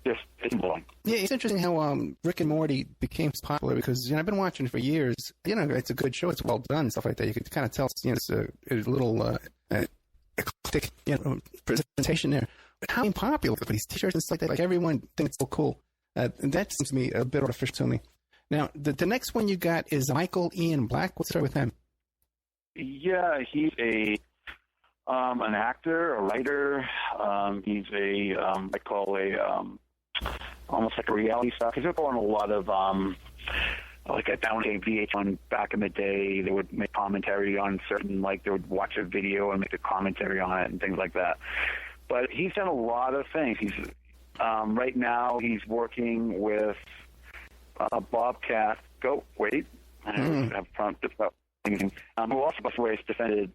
Just blowing. Yeah, it's interesting how Rick and Morty became popular because I've been watching it for years. It's a good show. It's well done, stuff like that. You could kind of tell it's a little eclectic presentation there. But how popular with these T-shirts and stuff like that? Like everyone thinks it's so cool. And that seems to me a bit artificial to me. Now, the next one you got is Michael Ian Black. Let's start with him. Yeah, he's an actor, a writer. He's I call almost like a reality star. He's been on a lot of like at down VH1 back in the day. They would make commentary on certain, like they would watch a video and make a commentary on it and things like that. But he's done a lot of things. He's right now he's working with Bobcat. I have prompted about things. Who also, by the way, has defended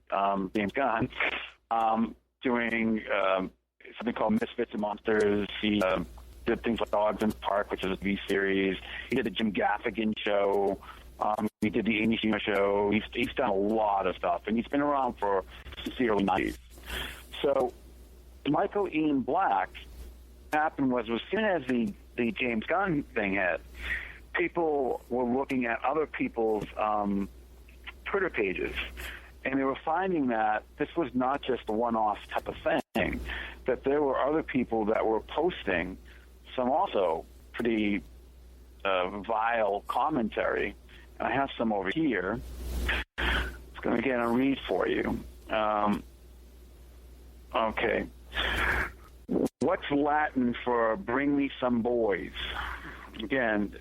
James Gunn, doing something called Misfits and Monsters. He did things like Dogs in the Park, which is a TV series. He did the Jim Gaffigan show. He did the Amy Schumer show. He's done a lot of stuff, and he's been around for since the early 90s. So Michael Ian Black, what happened was as soon as the James Gunn thing hit, people were looking at other people's Twitter pages. And they were finding that this was not just a one-off type of thing, that there were other people that were posting some also pretty vile commentary. And I have some over here. It's going to get a read for you. Okay. What's Latin for bring me some boys? Again,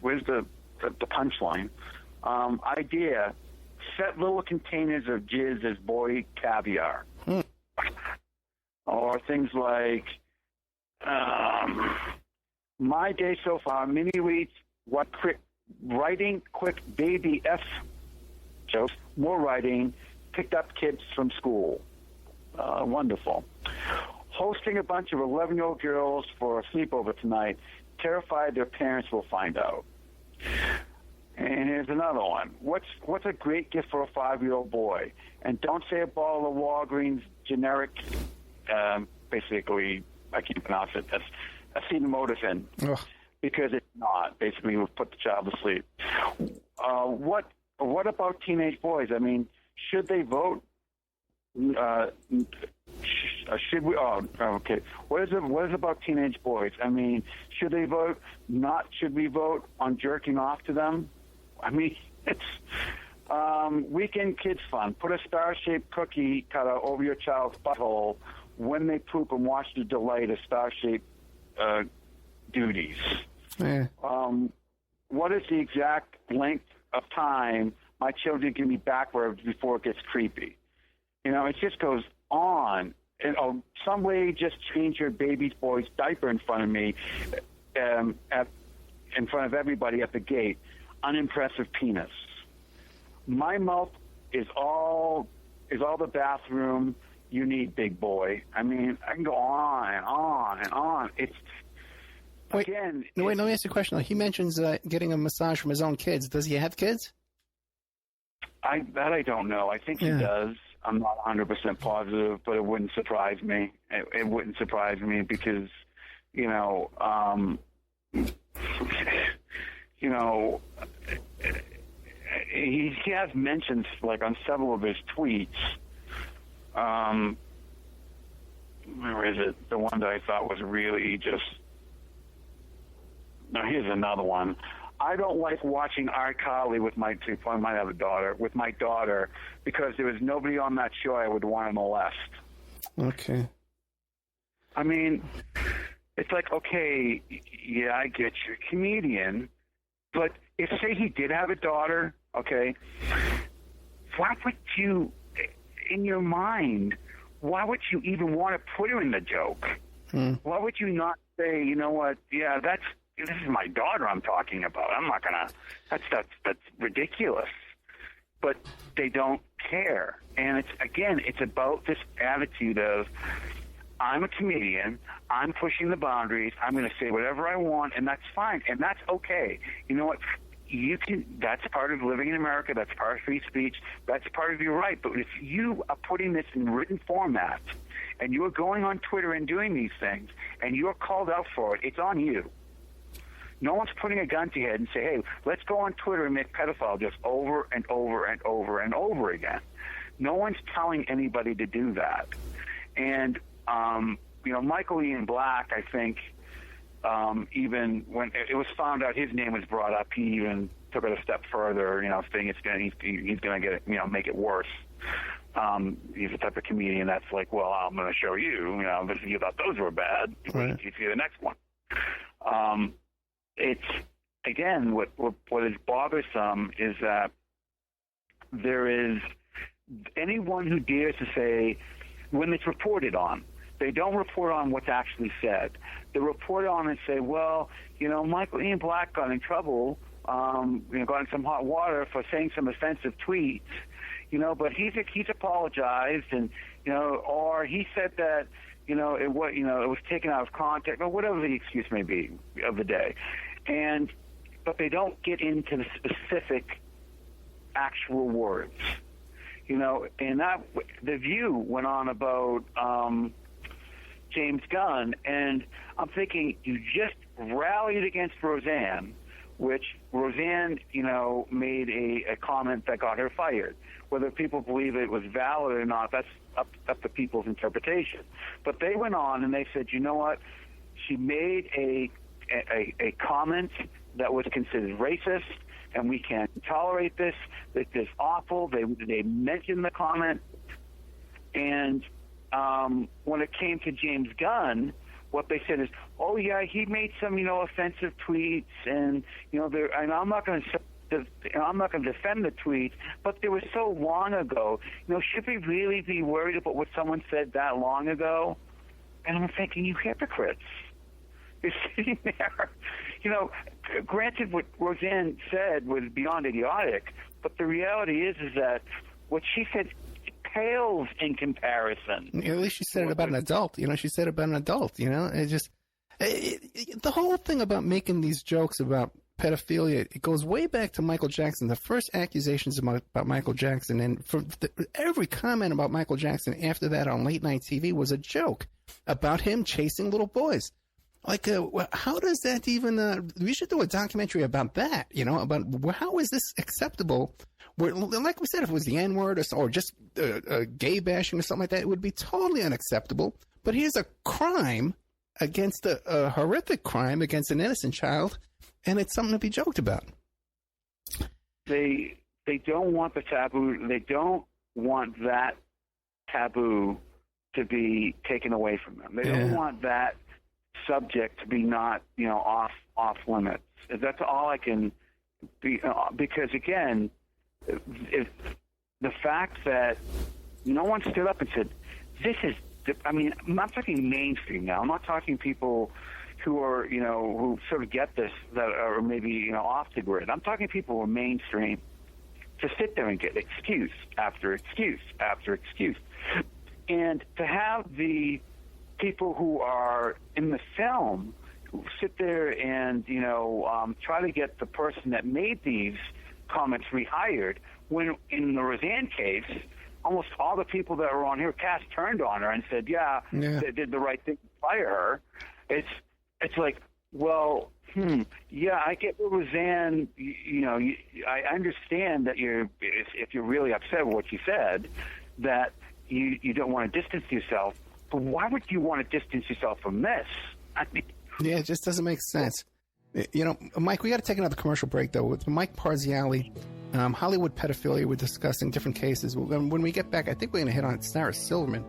where's the punchline? Idea, set little containers of jizz as boy caviar. Or things like, my day so far, mini reads, writing quick baby F jokes, more writing, picked up kids from school. Wonderful. Hosting a bunch of 11-year-old girls for a sleepover tonight, terrified their parents will find out. And here's another one. What's a great gift for a 5-year-old boy? And don't say a bottle of Walgreens generic, basically, I can't pronounce it, that's acetaminophen, because it's not. Basically, we'll put the child to sleep. What about teenage boys? I mean, should they vote? Should we? Oh, okay. What is about teenage boys? I mean, should they vote? Not should we vote on jerking off to them? I mean, it's weekend kids fun. Put a star-shaped cookie cutter over your child's butthole when they poop and watch the delight of star-shaped duties. Yeah. What is the exact length of time my children give me backwards before it gets creepy? You know, it just goes on. And some way, just change your baby boy's diaper in front of me, in front of everybody at the gate. Unimpressive penis. My mouth is all the bathroom you need, big boy. I mean, I can go on and on and on. It's wait, let me ask you a question. He mentions getting a massage from his own kids. Does he have kids? I don't know. I think he does. I'm not 100% positive, but it wouldn't surprise me. It wouldn't surprise me because, he has mentions like on several of his tweets. Where is it? The one that I thought was really just. Now here's another one. I don't like watching iCarly with my daughter because there was nobody on that show I would want to molest. Okay. I mean, it's like, okay, yeah, I get you're a comedian, but if, say, he did have a daughter, okay, why would you, in your mind, why would you even want to put her in the joke? Why would you not say, you know what, yeah, this is my daughter I'm talking about. I'm not gonna. That's ridiculous. But they don't care, and it's about this attitude of I'm a comedian. I'm pushing the boundaries. I'm going to say whatever I want, and that's fine, and that's okay. You know what? You can. That's part of living in America. That's part of free speech. That's part of your right. But if you are putting this in written format, and you are going on Twitter and doing these things, and you are called out for it, it's on you. No one's putting a gun to your head and say, hey, let's go on Twitter and make pedophile just over and over and over and over again. No one's telling anybody to do that. And, Michael Ian Black, I think, even when it was found out his name was brought up, he even took it a step further, saying he's going to get it, make it worse. He's the type of comedian that's like, well, I'm going to show you, if you thought those were bad, right. You see the next one. It's, again, what is bothersome is that there is anyone who dares to say, when it's reported on, they don't report on what's actually said. They report on and say, well, Michael Ian Black got in trouble, got in some hot water for saying some offensive tweets, but he's apologized and, or he said that, it was taken out of context, or whatever the excuse may be of the day. But they don't get into the specific actual words. And that The View went on about James Gunn, and I'm thinking you just rallied against Roseanne which Roseanne, made a comment that got her fired. Whether people believe it was valid or not, that's up to people's interpretation. But they went on and they said, you know what? She made a comment that was considered racist, and we can't tolerate this. This is awful. They mentioned the comment. And when it came to James Gunn, what they said is, oh yeah, he made some, offensive tweets, and and I'm not going to defend the tweets, but they were so long ago. Should we really be worried about what someone said that long ago? And I'm thinking, you hypocrites. You're sitting there. Granted, what Roseanne said was beyond idiotic, but the reality is that what she said pales in comparison. At least she said it about an adult. She said it about an adult. It just the whole thing about making these jokes about pedophilia, it goes way back to Michael Jackson. The first accusations about Michael Jackson, and every comment about Michael Jackson after that on late night TV was a joke about him chasing little boys. Like, how does that even? We should do a documentary about that. About how is this acceptable? Where, like we said, if it was the N-word or just gay bashing or something like that, it would be totally unacceptable. But here's a crime against a horrific crime against an innocent child, and it's something to be joked about. They don't want the taboo. They don't want that taboo to be taken away from them. They don't want that subject to be not off limits. That's all I can be, because again, if the fact that no one stood up and said, this is, I'm not talking mainstream now. I'm not talking people who are, who sort of get this, that are maybe, off the grid. I'm talking people who are mainstream, to sit there and get excuse after excuse after excuse. And to have the people who are in the film who sit there and, try to get the person that made these comments rehired, when in the Roseanne case, almost all the people that were on here, cast turned on her and said, yeah. They did the right thing to fire her. It's like, well, yeah, I get Roseanne, I understand that if you're really upset with what you said, that you don't want to distance yourself, but why would you want to distance yourself from this? Yeah, it just doesn't make sense. Mike, we got to take another commercial break, though. With Mike Parziale, Hollywood Pedophilia, we're discussing different cases. When we get back, I think we're going to hit on Sarah Silverman.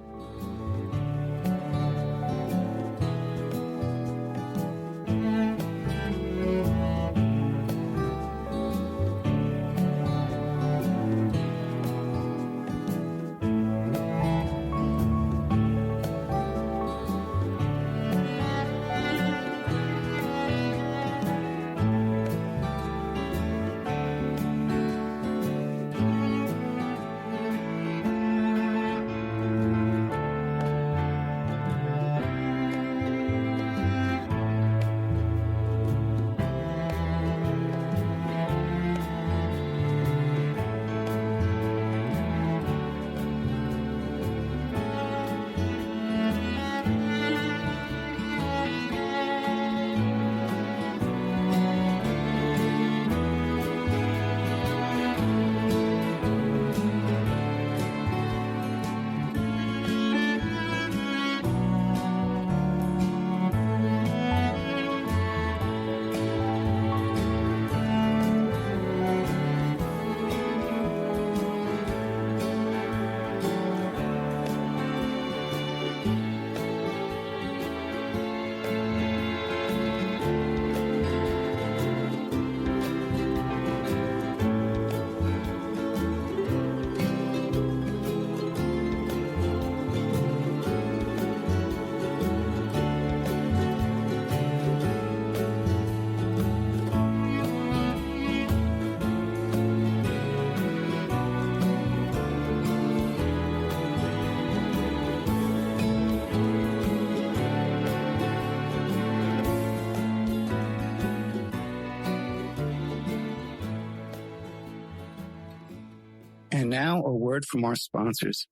And now a word from our sponsors.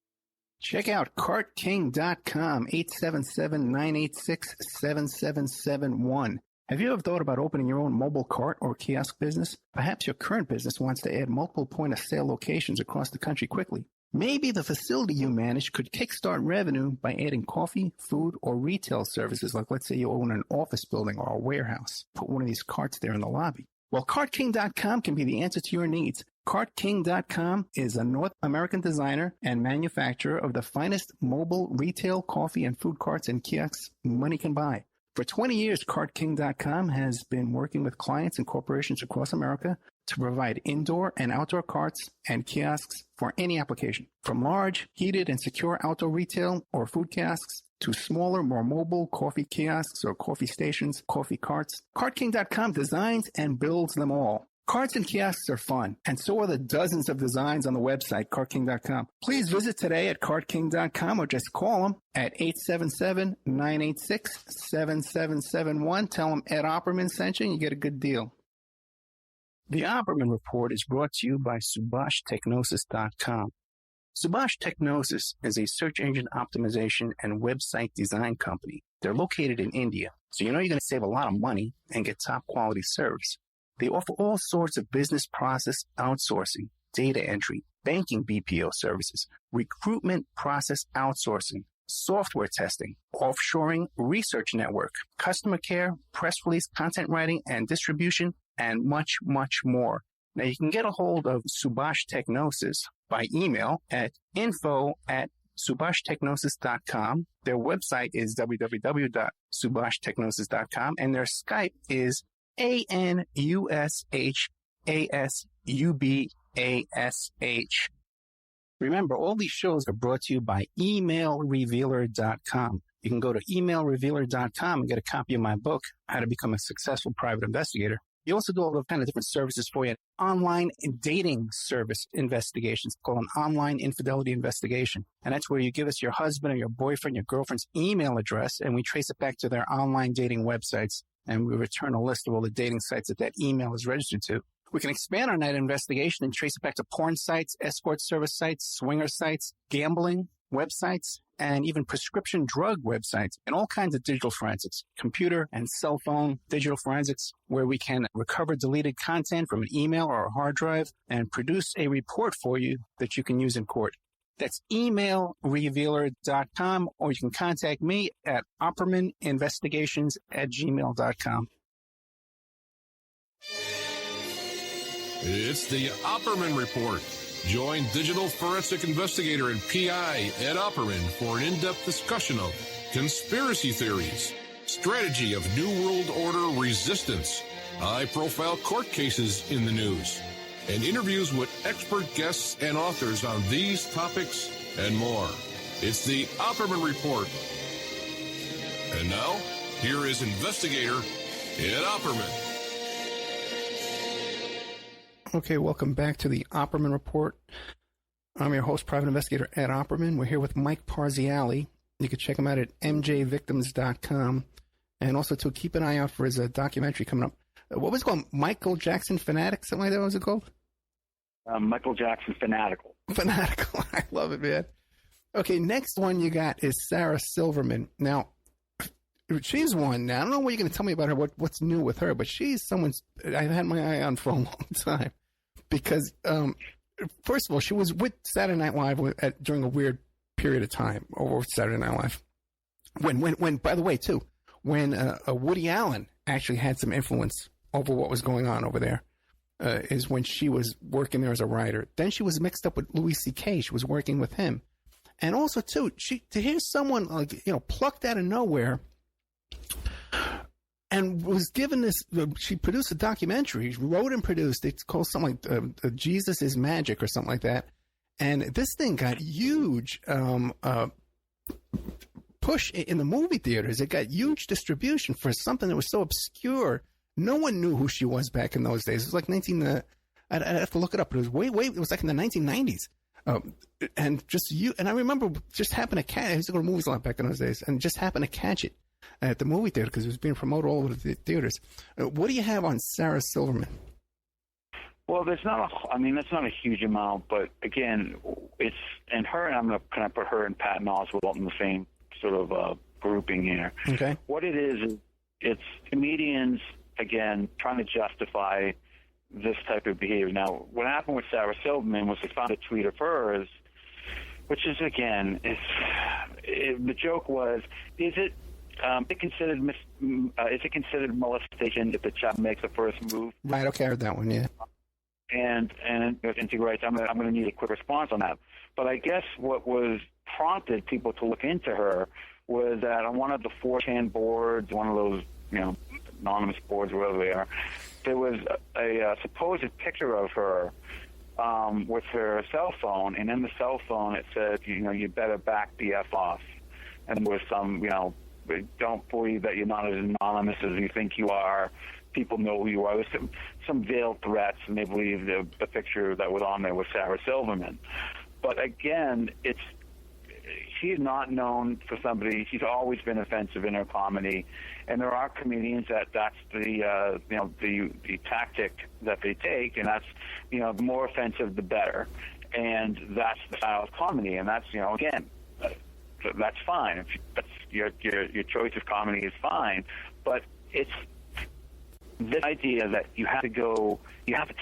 Check out CartKing.com, 877-986-7771. Have you ever thought about opening your own mobile cart or kiosk business? Perhaps your current business wants to add multiple point-of-sale locations across the country quickly. Maybe the facility you manage could kickstart revenue by adding coffee, food, or retail services, like let's say you own an office building or a warehouse. Put one of these carts there in the lobby. Well, CartKing.com can be the answer to your needs. CartKing.com is a North American designer and manufacturer of the finest mobile retail coffee and food carts and kiosks money can buy. For 20 years, CartKing.com has been working with clients and corporations across America to provide indoor and outdoor carts and kiosks for any application. From large, heated, and secure outdoor retail or food kiosks to smaller, more mobile coffee kiosks or coffee stations, coffee carts, CartKing.com designs and builds them all. Carts and kiosks are fun, and so are the dozens of designs on the website, CartKing.com. Please visit today at CartKing.com or just call them at 877-986-7771. Tell them Ed Opperman sent you and you get a good deal. The Opperman Report is brought to you by SubhashTechnosis.com. Subash Technosis is a search engine optimization and website design company. They're located in India, so you know you're going to save a lot of money and get top quality service. They offer all sorts of business process outsourcing, data entry, banking BPO services, recruitment process outsourcing, software testing, offshoring, research network, customer care, press release, content writing and distribution, and much, much more. Now, you can get a hold of Subhash Technosis by email at info@subhashtechnosis.com. Their website is www.subhashtechnosis.com, and their Skype is ANUSHASUBASH. Remember, all these shows are brought to you by emailrevealer.com. You can go to emailrevealer.com and get a copy of my book, How to Become a Successful Private Investigator. You also do all the kind of different services for you. Online dating service investigations called an online infidelity investigation. And that's where you give us your husband or your boyfriend, your girlfriend's email address, and we trace it back to their online dating websites. And we return a list of all the dating sites that email is registered to. We can expand on that investigation and trace it back to porn sites, escort service sites, swinger sites, gambling websites, and even prescription drug websites, and all kinds of digital forensics, computer and cell phone digital forensics, where we can recover deleted content from an email or a hard drive and produce a report for you that you can use in court. That's emailrevealer.com, or you can contact me at oppermaninvestigations@gmail.com. It's the Opperman Report. Join digital forensic investigator and PI Ed Opperman for an in-depth discussion of conspiracy theories, strategy of New World Order resistance, high-profile court cases in the news, and interviews with expert guests and authors on these topics and more. It's the Opperman Report. And now, here is investigator Ed Opperman. Okay, welcome back to the Opperman Report. I'm your host, private investigator Ed Opperman. We're here with Mike Parziale. You can check him out at mjvictims.com. And also, to keep an eye out for his documentary coming up. What was it called? Michael Jackson Fanatic? Something like that, what was it called? Michael Jackson Fanatical. Fanatical. I love it, man. Okay, next one you got is Sarah Silverman. Now, she's one. Now, I don't know what you're going to tell me about her, what's new with her, but she's someone I've had my eye on for a long time. Because, first of all, she was with Saturday Night Live during a weird period of time over Saturday Night Live. When by the way, too, when Woody Allen actually had some influence over what was going on over there, is when she was working there as a writer. Then she was mixed up with Louis C.K. She was working with him. And also, too, to hear someone, plucked out of nowhere and was given this, she produced a documentary, wrote and produced, it's called something like Jesus is Magic or something like that. And this thing got huge push in the movie theaters. It got huge distribution for something that was so obscure. No one knew who she was back in those days. It was like I'd have to look it up, but it was it was like in the 1990s. And I remember just happened to catch, I used to go to movies a lot back in those days, and just happened to catch it at the movie theater because it was being promoted all over the theaters. What do you have on Sarah Silverman? Well, that's not a huge amount, but again, and I'm going to kind of put her and Patton Oswalt in the same sort of grouping here. Okay. What it is it's comedians, again, trying to justify this type of behavior. Now, what happened with Sarah Silverman was they found a tweet of hers, which is, again, the joke was, is it considered molestation if the child makes the first move? Right, okay, I heard that one, yeah. And she writes, I'm going to need a quick response on that. But I guess what was prompted people to look into her was that on one of the 4chan boards, one of those, anonymous boards, wherever they are, there was a supposed picture of her with her cell phone, and in the cell phone it said, you better back the F off. And there was some, don't believe that you're not as anonymous as you think you are. People know who you are. There's some veiled threats, and they believe the picture that was on there was Sarah Silverman. But again, she's not known for somebody. She's always been offensive in her comedy, and there are comedians that's the tactic that they take, and that's the more offensive the better, and that's the style of comedy, and that's again, that's fine. That's your choice of comedy is fine, but it's this idea that you have to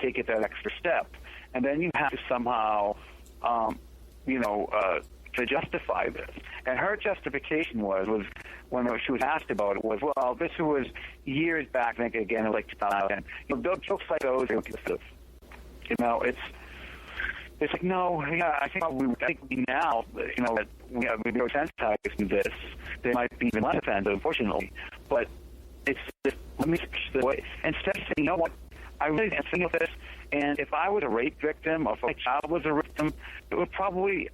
take it that extra step, and then you have to somehow, to justify this. And her justification was when she was asked about it was, well, this was years back, I think, again, like 2010. Those jokes like those are offensive. It's like, no, yeah, I think we now, that we're desensitized to this, they might be even less offensive, unfortunately. But it's just, let me switch the way. Instead of saying, you know what, I really am thinking of this, and if I was a rape victim or if my child was a victim, I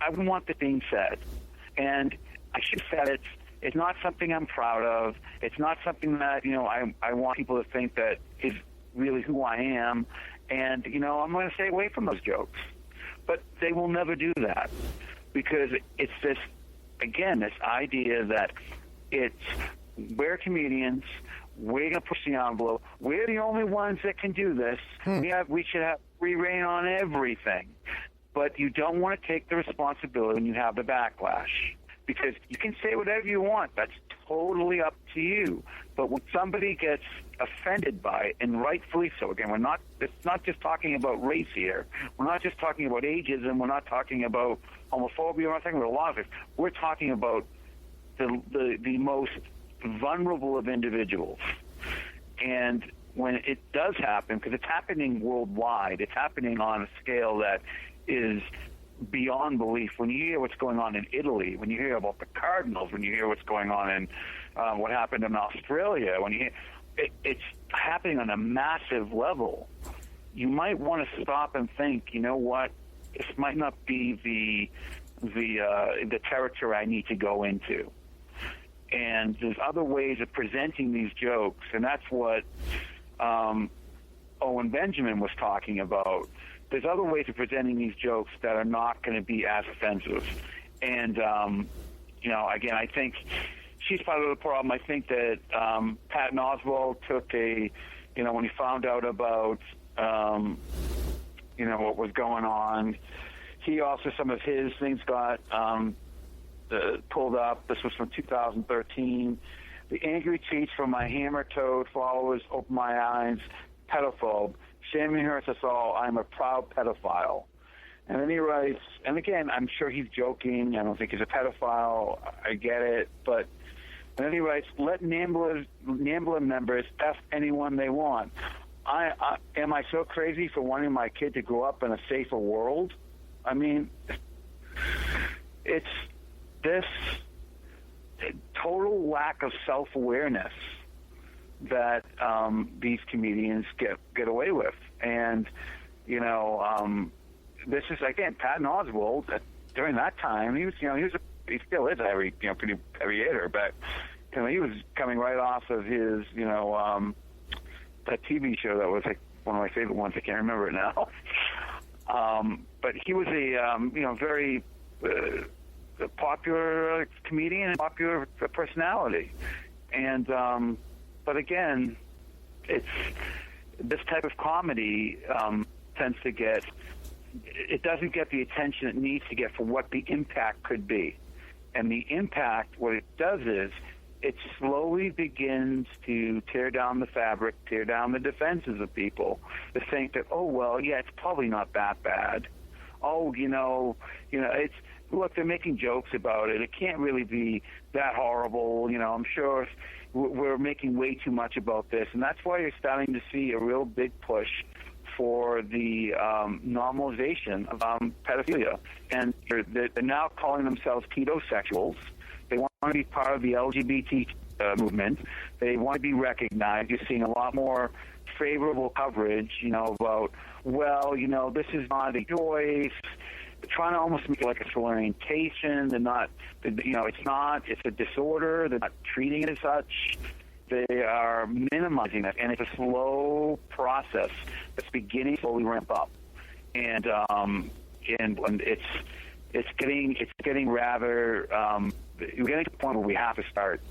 wouldn't want this being said. And I should have said it. It's not something I'm proud of. It's not something that, I want people to think that is really who I am. And, I'm going to stay away from those jokes. But they will never do that because it's this, again, this idea that we're comedians, we're going to push the envelope, we're the only ones that can do this, we should have free reign on everything. But you don't want to take the responsibility when you have the backlash, because you can say whatever you want. That's totally up to you. But when somebody gets offended by it, and rightfully so, again, it's not just talking about race here. We're not just talking about ageism. We're not talking about homophobia. We're not talking about a lot of it. We're talking about the most vulnerable of individuals. And when it does happen, because it's happening worldwide, it's happening on a scale that is beyond belief. When you hear what's going on in Italy, when you hear about the Cardinals, when you hear what's going on in what happened in Australia, when you hear it's happening on a massive level, you might want to stop and think, you know what, this might not be the territory I need to go into. And there's other ways of presenting these jokes, and that's what Owen Benjamin was talking about. There's other ways of presenting these jokes that are not going to be as offensive. And, again, I think she's part of the problem. I think that Patton Oswalt took when he found out about, what was going on, he also, some of his things got pulled up. This was from 2013. The angry tweets from my hammer-toed followers opened my eyes. Pedophobe. Shaming hurts us all. I'm a proud pedophile. And then he writes, and again, I'm sure he's joking. I don't think he's a pedophile. I get it. But and then he writes, let NAMBLA members F anyone they want. Am I so crazy for wanting my kid to grow up in a safer world? I mean, it's this total lack of self-awareness that these comedians get away with. And, this is, again, Patton Oswalt, during that time, he still is a pretty heavy hitter, but he was coming right off of his, that TV show that was like one of my favorite ones. I can't remember it now. But he was a, very popular comedian and popular personality. And, but again, it's this type of comedy tends to it doesn't get the attention it needs to get for what the impact could be. And the impact, what it does is it slowly begins to tear down the fabric, tear down the defenses of people to think that, oh, well, yeah, it's probably not that bad. Oh, it's, look, they're making jokes about it. It can't really be that horrible. I'm sure we're making way too much about this. And that's why you're starting to see a real big push for the normalization of pedophilia. And they're now calling themselves pedosexuals. They want to be part of the LGBT movement. They want to be recognized. You're seeing a lot more favorable coverage, about, well, this is not a choice. They're trying to almost make it like a sexual orientation. They're not, it's not, it's a disorder. They're not treating it as such. They are minimizing it, and it's a slow process that's beginning to slowly ramp up. And it's getting rather, we're getting to the point where we have to start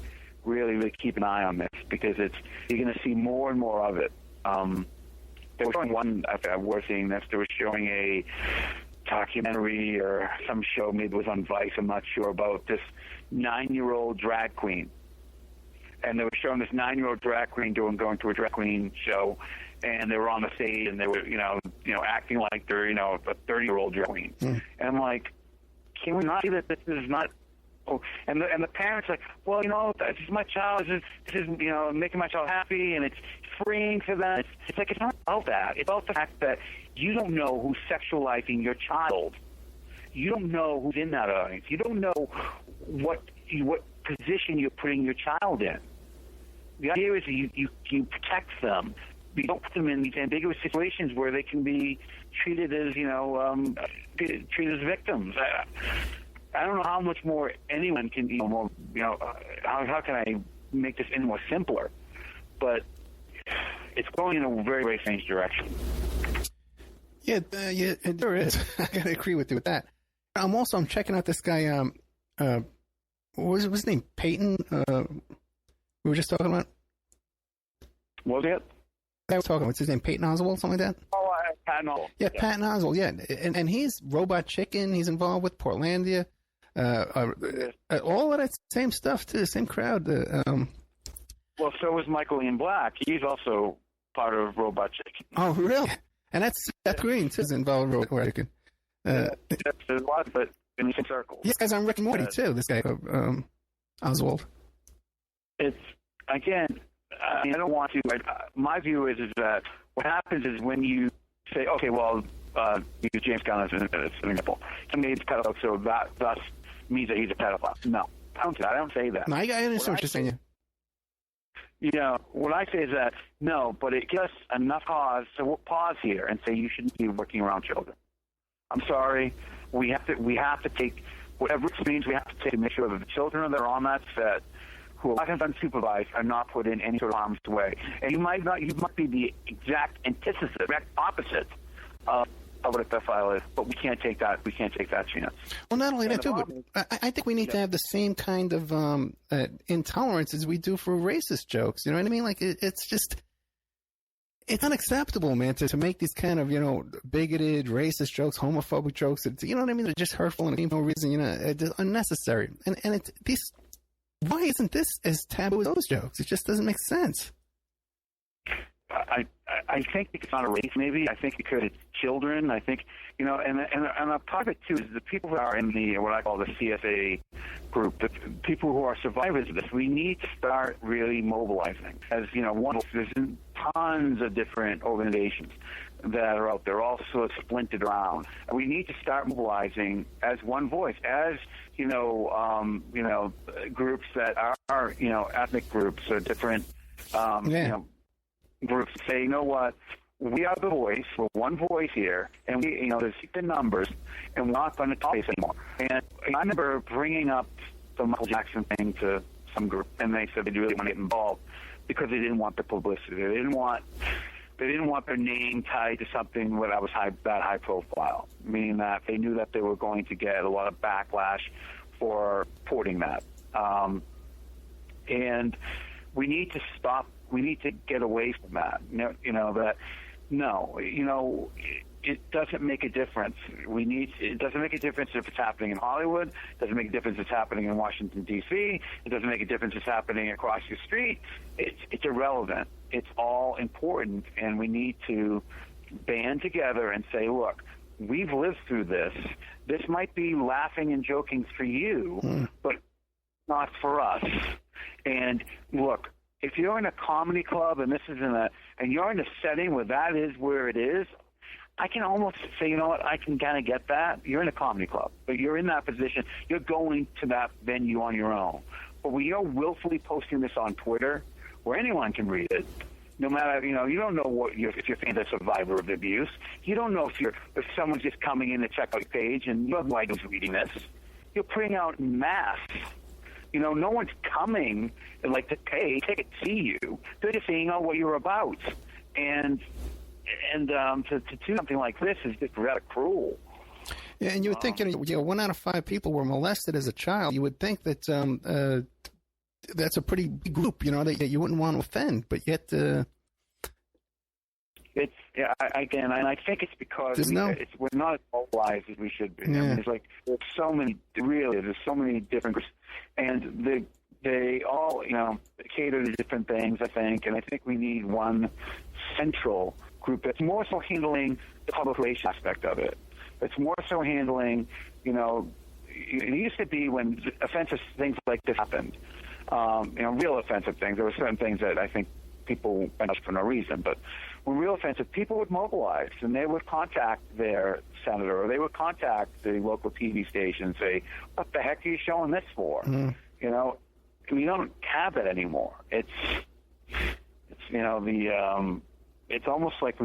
really keep an eye on this, because you're going to see more and more of it. They were showing one, we're seeing this, they were showing a documentary or some show, maybe it was on Vice, I'm not sure, about this 9-year-old drag queen. And they were showing this 9-year-old drag queen going to a drag queen show, and they were on the stage, and they were, acting like they're, a 30-year-old drag queen. And I'm like, can we not see that this is not? Oh, and the parents are like, well, this is my child. This is making my child happy, and it's freeing for them. It's like, it's not about that. It's about the fact that you don't know who's sexualizing your child. You don't know who's in that audience. You don't know what position you're putting your child in. The idea is you protect them. You don't put them in these ambiguous situations where they can be treated as treated as victims. I don't know how much more anyone can how can I make this any more simpler? But it's going in a very, very strange direction. Yeah, there is. I gotta agree with you with that. I'm checking out this guy. What was his name? Peyton. We were just talking about. Was it? I was talking. What's his name? Peyton Oswald, something like that. Oh, Patton Oswalt. Yeah, Patton Oswalt. Yeah, and he's Robot Chicken. He's involved with Portlandia. All of that same stuff too. Same crowd. Well, so is Michael Ian Black. He's also part of Robot Chicken. Oh, really? And that's Seth Green too. Is involved with Robot Chicken. There's a lot, but in the same circle. This guy's on Rick and Morty too. This guy, Oswald. It's again. I don't want to. My view is that what happens is when you say, okay, well, use James Gunn as an example. He made a pedophile, so that thus means that he's a pedophile. No, I don't say that. No, I understand what you're saying. What I say is that no, but it gives us enough cause. So we'll pause here and say you shouldn't be working around children. I'm sorry. We have to take whatever it means. We have to take to make sure that the children that are on that set, who are not unsupervised, are not put in any sort of harm's way. And you might be the exact antithesis, exact opposite of what a pedophile is, but we can't take that chance. Well, not only that too, but I think we need to have the same kind of intolerance as we do for racist jokes. You know what I mean? Like it's unacceptable, man, to make these kind of bigoted, racist jokes, homophobic jokes. You know what I mean? They're just hurtful and for no reason. It's unnecessary. And it's these. Why isn't this as taboo as those jokes? It just doesn't make sense. I think it's not a race, maybe. I think because it's children. I think, and a part of it, too, is the people who are in the, what I call the CSA group, the people who are survivors of this, we need to start really mobilizing. As, there's tons of different organizations that are out there, all sort of splintered around. We need to start mobilizing as one voice, as groups that are ethnic groups or different groups. Say, you know what, we are the voice. We're one voice here, and we there's the numbers, and we're not going to talk this anymore. And I remember bringing up the Michael Jackson thing to some group, and they said they really want to get involved because they didn't want the publicity. They didn't want their name tied to something that was that high profile, meaning that they knew that they were going to get a lot of backlash for reporting that. And we need to stop. We need to get away from that. it doesn't make a difference. It doesn't make a difference if it's happening in Hollywood. It doesn't make a difference if it's happening in Washington, D.C. It doesn't make a difference if it's happening across your street. It's irrelevant. It's all important, and we need to band together and say, look, we've lived through this. This might be laughing and joking for you, but not for us. And look, if you're in a comedy club and you're in a setting where that is where it is, I can almost say, you know what, I can kind of get that. You're in a comedy club, but you're in that position. You're going to that venue on your own. But when you're willfully posting this on Twitter, where anyone can read it, no matter, you don't know if you're a survivor of abuse. You don't know if someone's just coming in to check out your page and you have no idea who's reading this. You're putting out in mass. No one's coming to pay ticket to see you. They're just seeing what you're about. And to do something like this is just rather cruel. Yeah, and you would think, 1 out of 5 people were molested as a child. You would think that that's a pretty big group, that you wouldn't want to offend, but yet it's and I think it's because we're not as mobilized as we should be. Yeah. I mean, there's so many different groups, and they all cater to different things, I think, and I think we need one central group that's more so handling the public relations aspect of it. It's more so handling, it used to be when offensive things like this happened, real offensive things. There were certain things that I think people went up for no reason, but when real offensive, people would mobilize and they would contact their senator or they would contact the local TV station and say, what the heck are you showing this for? We don't have that anymore. It's almost like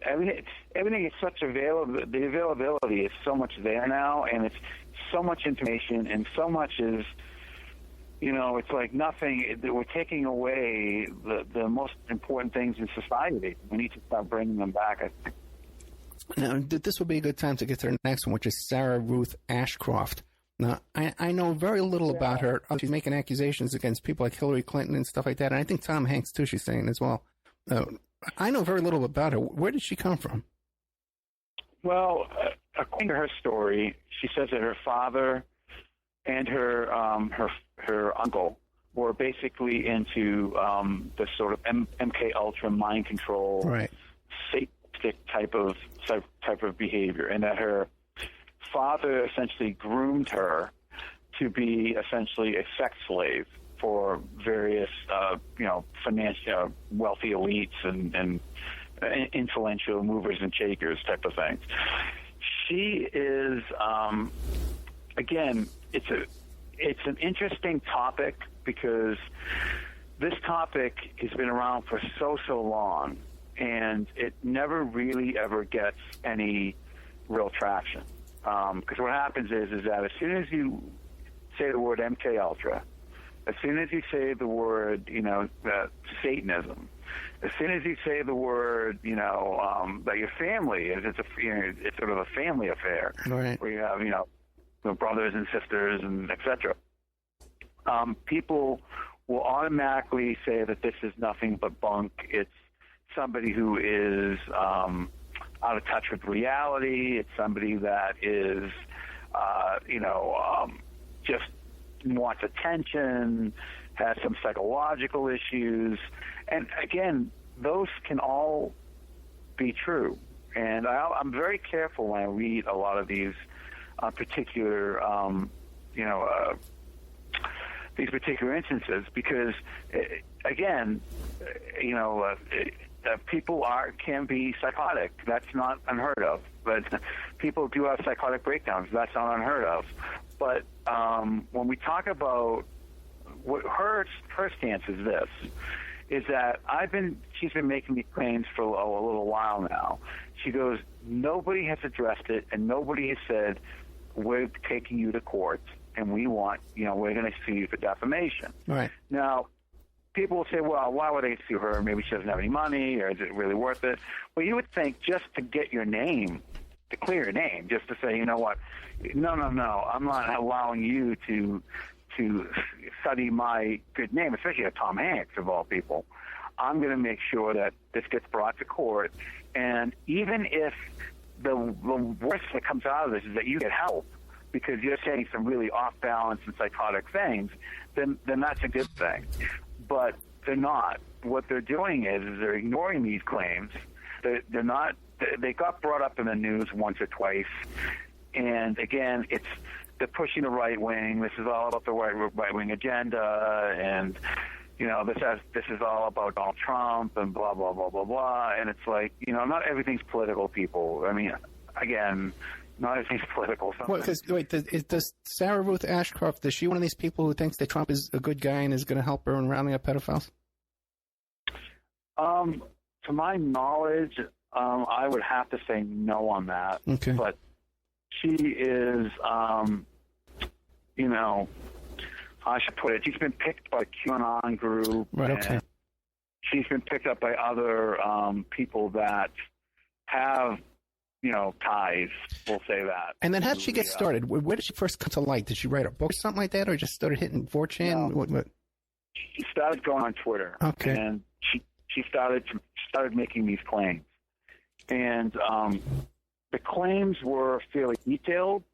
everything is such the availability is so much there now, and it's so much information, and so much is, it's like nothing. We're taking away the most important things in society. We need to start bringing them back, I think. Now, this would be a good time to get to the next one, which is Sarah Ruth Ashcraft. Now, I know very little about her. She's making accusations against people like Hillary Clinton and stuff like that, and I think Tom Hanks, too, she's saying as well. I know very little about her. Where did she come from? Well, according to her story, she says that her father and her uncle were basically into the sort of MK Ultra mind control, right, sadistic type of behavior, and that her father essentially groomed her to be essentially a sex slave for various, financial, wealthy elites and influential movers and shakers type of things. She is, again, it's an interesting topic because this topic has been around for so long, and it never really ever gets any real traction. Because what happens is that as soon as you say the word MK Ultra, as soon as you say the word, Satanism, as soon as you say the word, that your family is, it's sort of a family affair, right, where you have, brothers and sisters and etc. People will automatically say that this is nothing but bunk. It's somebody who is out of touch with reality. It's somebody that is, just wants attention, has some psychological issues. And again, those can all be true. And I'm very careful when I read a lot of these particular, these particular instances, because, again, people can be psychotic. That's not unheard of. But people do have psychotic breakdowns. That's not unheard of. But when we talk about what her stance is this, is that she's been making these claims for a little while now. She goes, nobody has addressed it, and nobody has said, we're taking you to court, and we're going to sue you for defamation. Right. Now, people will say, well, why would they sue her? Maybe she doesn't have any money, or is it really worth it? Well, you would think just to get your name, to clear your name, just to say, you know what, no, I'm not allowing you to study my good name, especially Tom Hanks, of all people. I'm going to make sure that this gets brought to court. And even if the worst that comes out of this is that you get help because you're saying some really off-balance and psychotic things, then that's a good thing. But they're not. What they're doing is they're ignoring these claims. They're not. They got brought up in the news once or twice, and again, they're pushing the right wing. This is all about the right wing agenda, and this is all about Donald Trump and blah blah blah blah blah. And it's like, not everything's political, people. I mean, again, not everything's political. Does Sarah Ruth Ashcraft, is she one of these people who thinks that Trump is a good guy and is going to help her in rounding up pedophiles? To my knowledge, I would have to say no on that. Okay. But she is, I should put it, she's been picked by QAnon group. Right, okay. And she's been picked up by other people that have, ties, we'll say that. And then how did she get started? Where did she first come to light? Did she write a book or something like that, or just started hitting 4chan? No. What? She started going on Twitter. Okay. And she started making these claims. And the claims were fairly detailed.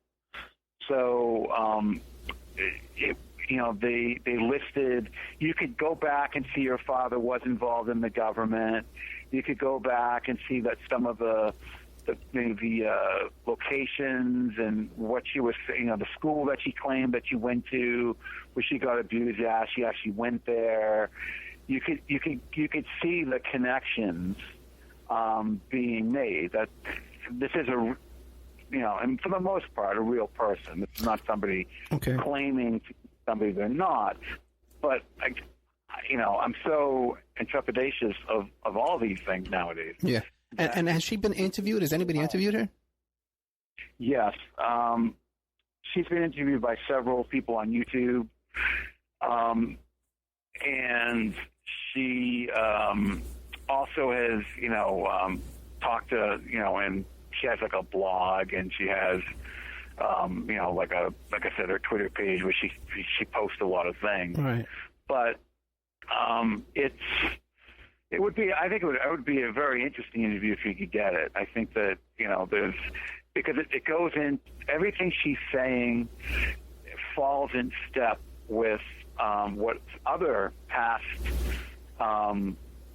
So, they listed, you could go back and see your father was involved in the government. You could go back and see that some of the locations and what she was, the school that she claimed that she went to, where she got abused at, she actually went there. You could see the connections being made. That this is and for the most part, a real person. It's not somebody claiming to be somebody they're not. But I'm so trepidatious of all these things nowadays. Yeah. And has she been interviewed? Has anybody interviewed her? Yes. She's been interviewed by several people on YouTube. And she also has, talked to, and she has like a blog, and she has, like I said, her Twitter page where she posts a lot of things. Right. But it would be a very interesting interview if you could get it. I think that, because it goes in, everything she's saying falls in step with what other past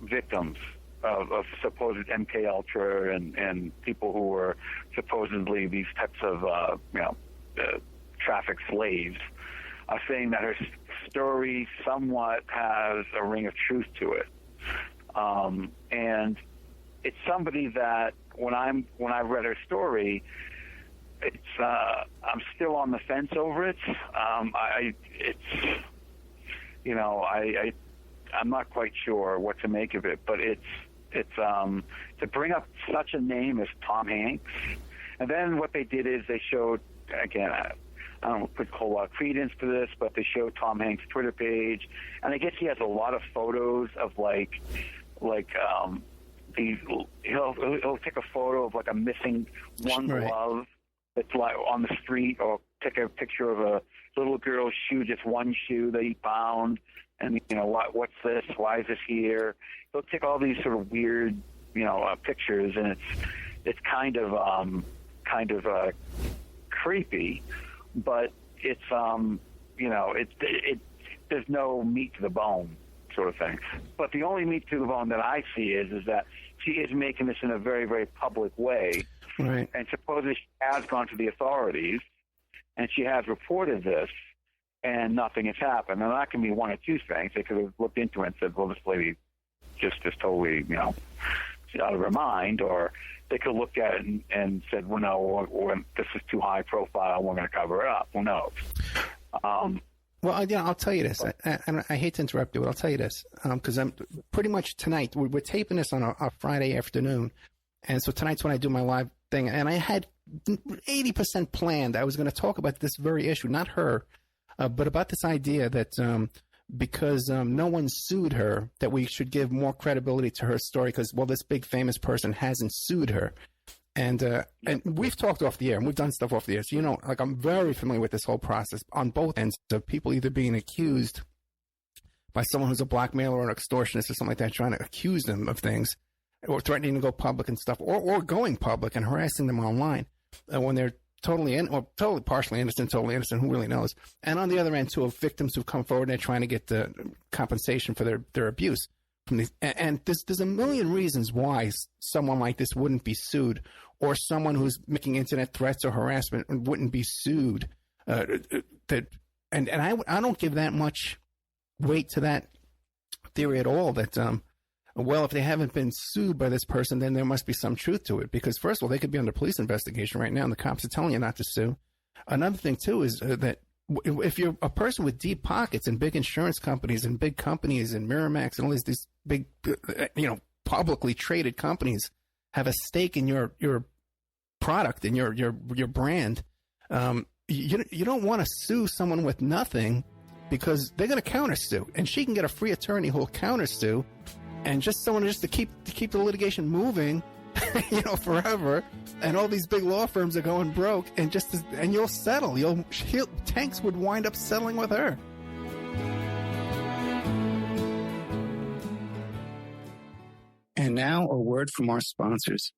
victims of supposed MK Ultra and people who were supposedly these types of traffic slaves are saying that her story somewhat has a ring of truth to it. And it's somebody that when I read her story, it's I'm still on the fence over it. I'm not quite sure what to make of it, but it's to bring up such a name as Tom Hanks, and then what they did is they showed, again, I don't put a whole lot of credence to this, but they showed Tom Hanks' Twitter page, and I guess he has a lot of photos of he'll take a photo of like a missing one glove that's like on the street, or take a picture of a little girl's shoe, just one shoe that he found, and what's this? Why is this here? He'll take all these sort of weird, pictures, and it's kind of creepy, but it's there's no meat to the bone sort of thing. But the only meat to the bone that I see is that she is making this in a very, very public way. Right. And supposedly she has gone to the authorities and she has reported this, and nothing has happened. And that can be one of two things. They could have looked into it and said, well, this lady just totally, she's out of her mind, or they could look at it and said, well, no, this is too high profile, we're going to cover it up. Who knows? Well, I'll tell you this, and I hate to interrupt you, but I'll tell you this, because I'm pretty much tonight, we're taping this on a Friday afternoon, and so tonight's when I do my live thing, and I had 80% planned. I was going to talk about this very issue, not her, but about this idea that because no one sued her, that we should give more credibility to her story because, well, this big famous person hasn't sued her. And we've talked off the air, and we've done stuff off the air. So, I'm very familiar with this whole process on both ends of people either being accused by someone who's a blackmailer or an extortionist or something like that, trying to accuse them of things or threatening to go public and stuff, or going public and harassing them online when they're totally partially innocent, who really knows? And on the other end, too, of victims who come forward and they're trying to get the compensation for their abuse from these. And there's a million reasons why someone like this wouldn't be sued, or someone who's making internet threats or harassment wouldn't be sued. And I don't give that much weight to that theory at all. That well, if they haven't been sued by this person, then there must be some truth to it. Because first of all, they could be under police investigation right now, and the cops are telling you not to sue. Another thing too is that if you're a person with deep pockets and big insurance companies and big companies and Miramax and all these big, publicly traded companies have a stake in your product and your brand, you don't want to sue someone with nothing, because they're going to countersue, and she can get a free attorney who will countersue, and just someone to keep the litigation moving, forever. And all these big law firms are going broke, and you'll settle. Tanks would wind up settling with her. And now a word from our sponsors.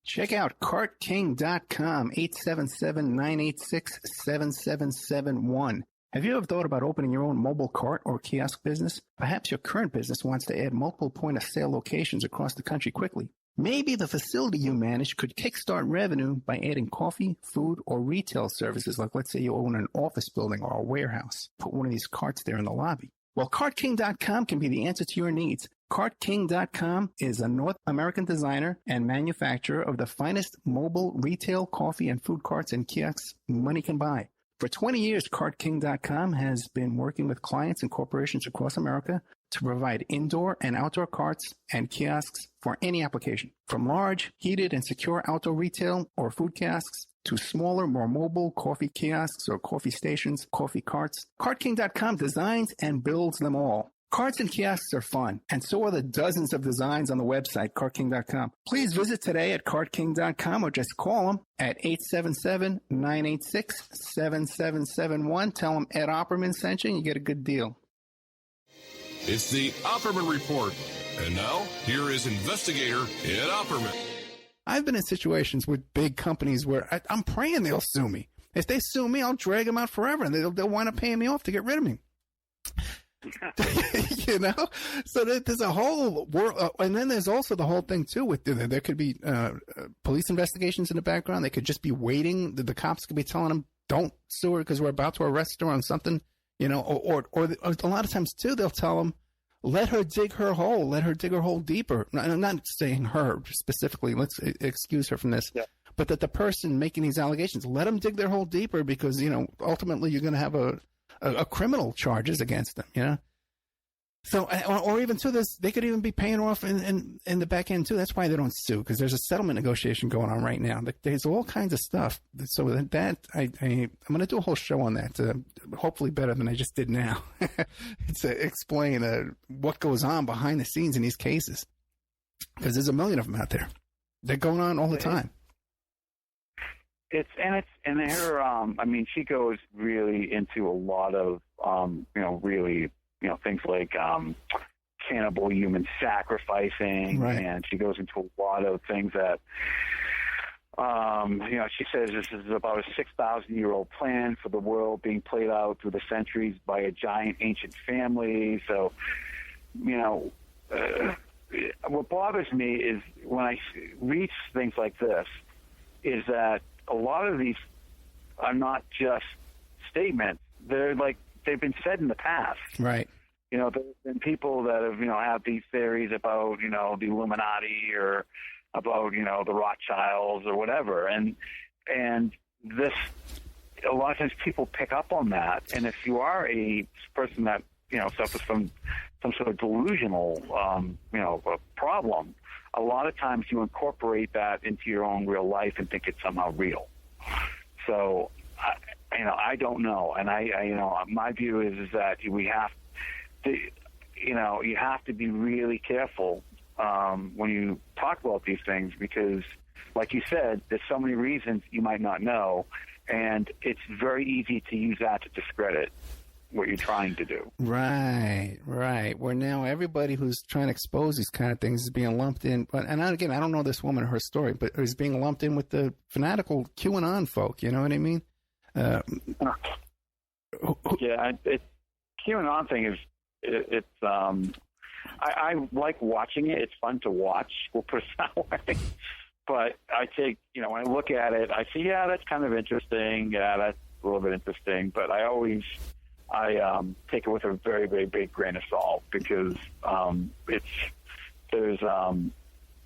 Check out CartKing.com, 877-986-7771. Have you ever thought about opening your own mobile cart or kiosk business? Perhaps your current business wants to add multiple point-of-sale locations across the country quickly. Maybe the facility you manage could kickstart revenue by adding coffee, food, or retail services, like let's say you own an office building or a warehouse. Put one of these carts there in the lobby. Well, CartKing.com can be the answer to your needs. CartKing.com is a North American designer and manufacturer of the finest mobile retail coffee and food carts and kiosks money can buy. For 20 years, CartKing.com has been working with clients and corporations across America to provide indoor and outdoor carts and kiosks for any application. From large, heated, and secure outdoor retail or food kiosks to smaller, more mobile coffee kiosks or coffee stations, coffee carts, CartKing.com designs and builds them all. Carts and kiosks are fun, and so are the dozens of designs on the website, CartKing.com. Please visit today at CartKing.com or just call them at 877-986-7771. Tell them Ed Opperman sent you and you get a good deal. It's the Opperman Report. And now, here is investigator Ed Opperman. I've been in situations with big companies where I'm praying they'll sue me. If they sue me, I'll drag them out forever, and they'll wind up paying me off to get rid of me. So there's a whole world, and then there's also the whole thing too with there could be police investigations in the background. They could just be waiting. The cops could be telling them, don't sue her because we're about to arrest her on something, or a lot of times too, they'll tell them, let her dig her hole, deeper. I'm not saying her specifically, let's excuse her from this. Yeah. But that the person making these allegations, let them dig their hole deeper, because ultimately you're going to have a criminal charges against them, So, or even to this, they could even be paying off in the back end too. That's why they don't sue, because there's a settlement negotiation going on right now. There's all kinds of stuff. So I'm going to do a whole show on that, hopefully better than I just did now, to explain what goes on behind the scenes in these cases, because there's a million of them out there. They're going on all the time. She goes really into a lot of, things like cannibal human sacrificing, right. And she goes into a lot of things that, she says this is about a 6,000-year-old plan for the world being played out through the centuries by a giant ancient family. So, what bothers me is when I read things like this, is that a lot of these are not just statements. They're like, they've been said in the past. Right. There's been people that have, have these theories about, the Illuminati or about, the Rothschilds or whatever. And this, a lot of times people pick up on that. And if you are a person that, suffers from some sort of delusional, a problem, a lot of times you incorporate that into your own real life and think it's somehow real. So, I don't know. And my view is that we have to, you have to be really careful when you talk about these things, because like you said, there's so many reasons you might not know, and it's very easy to use that to discredit what you're trying to do. Right. Where now everybody who's trying to expose these kind of things is being lumped in. And again, I don't know this woman or her story, but is being lumped in with the fanatical QAnon folk. You know what I mean? QAnon thing is I like watching it. It's fun to watch. We'll put it that way. But I take, when I look at it, I see, that's kind of interesting. Yeah, that's a little bit interesting. But I take it with a very, very big grain of salt because I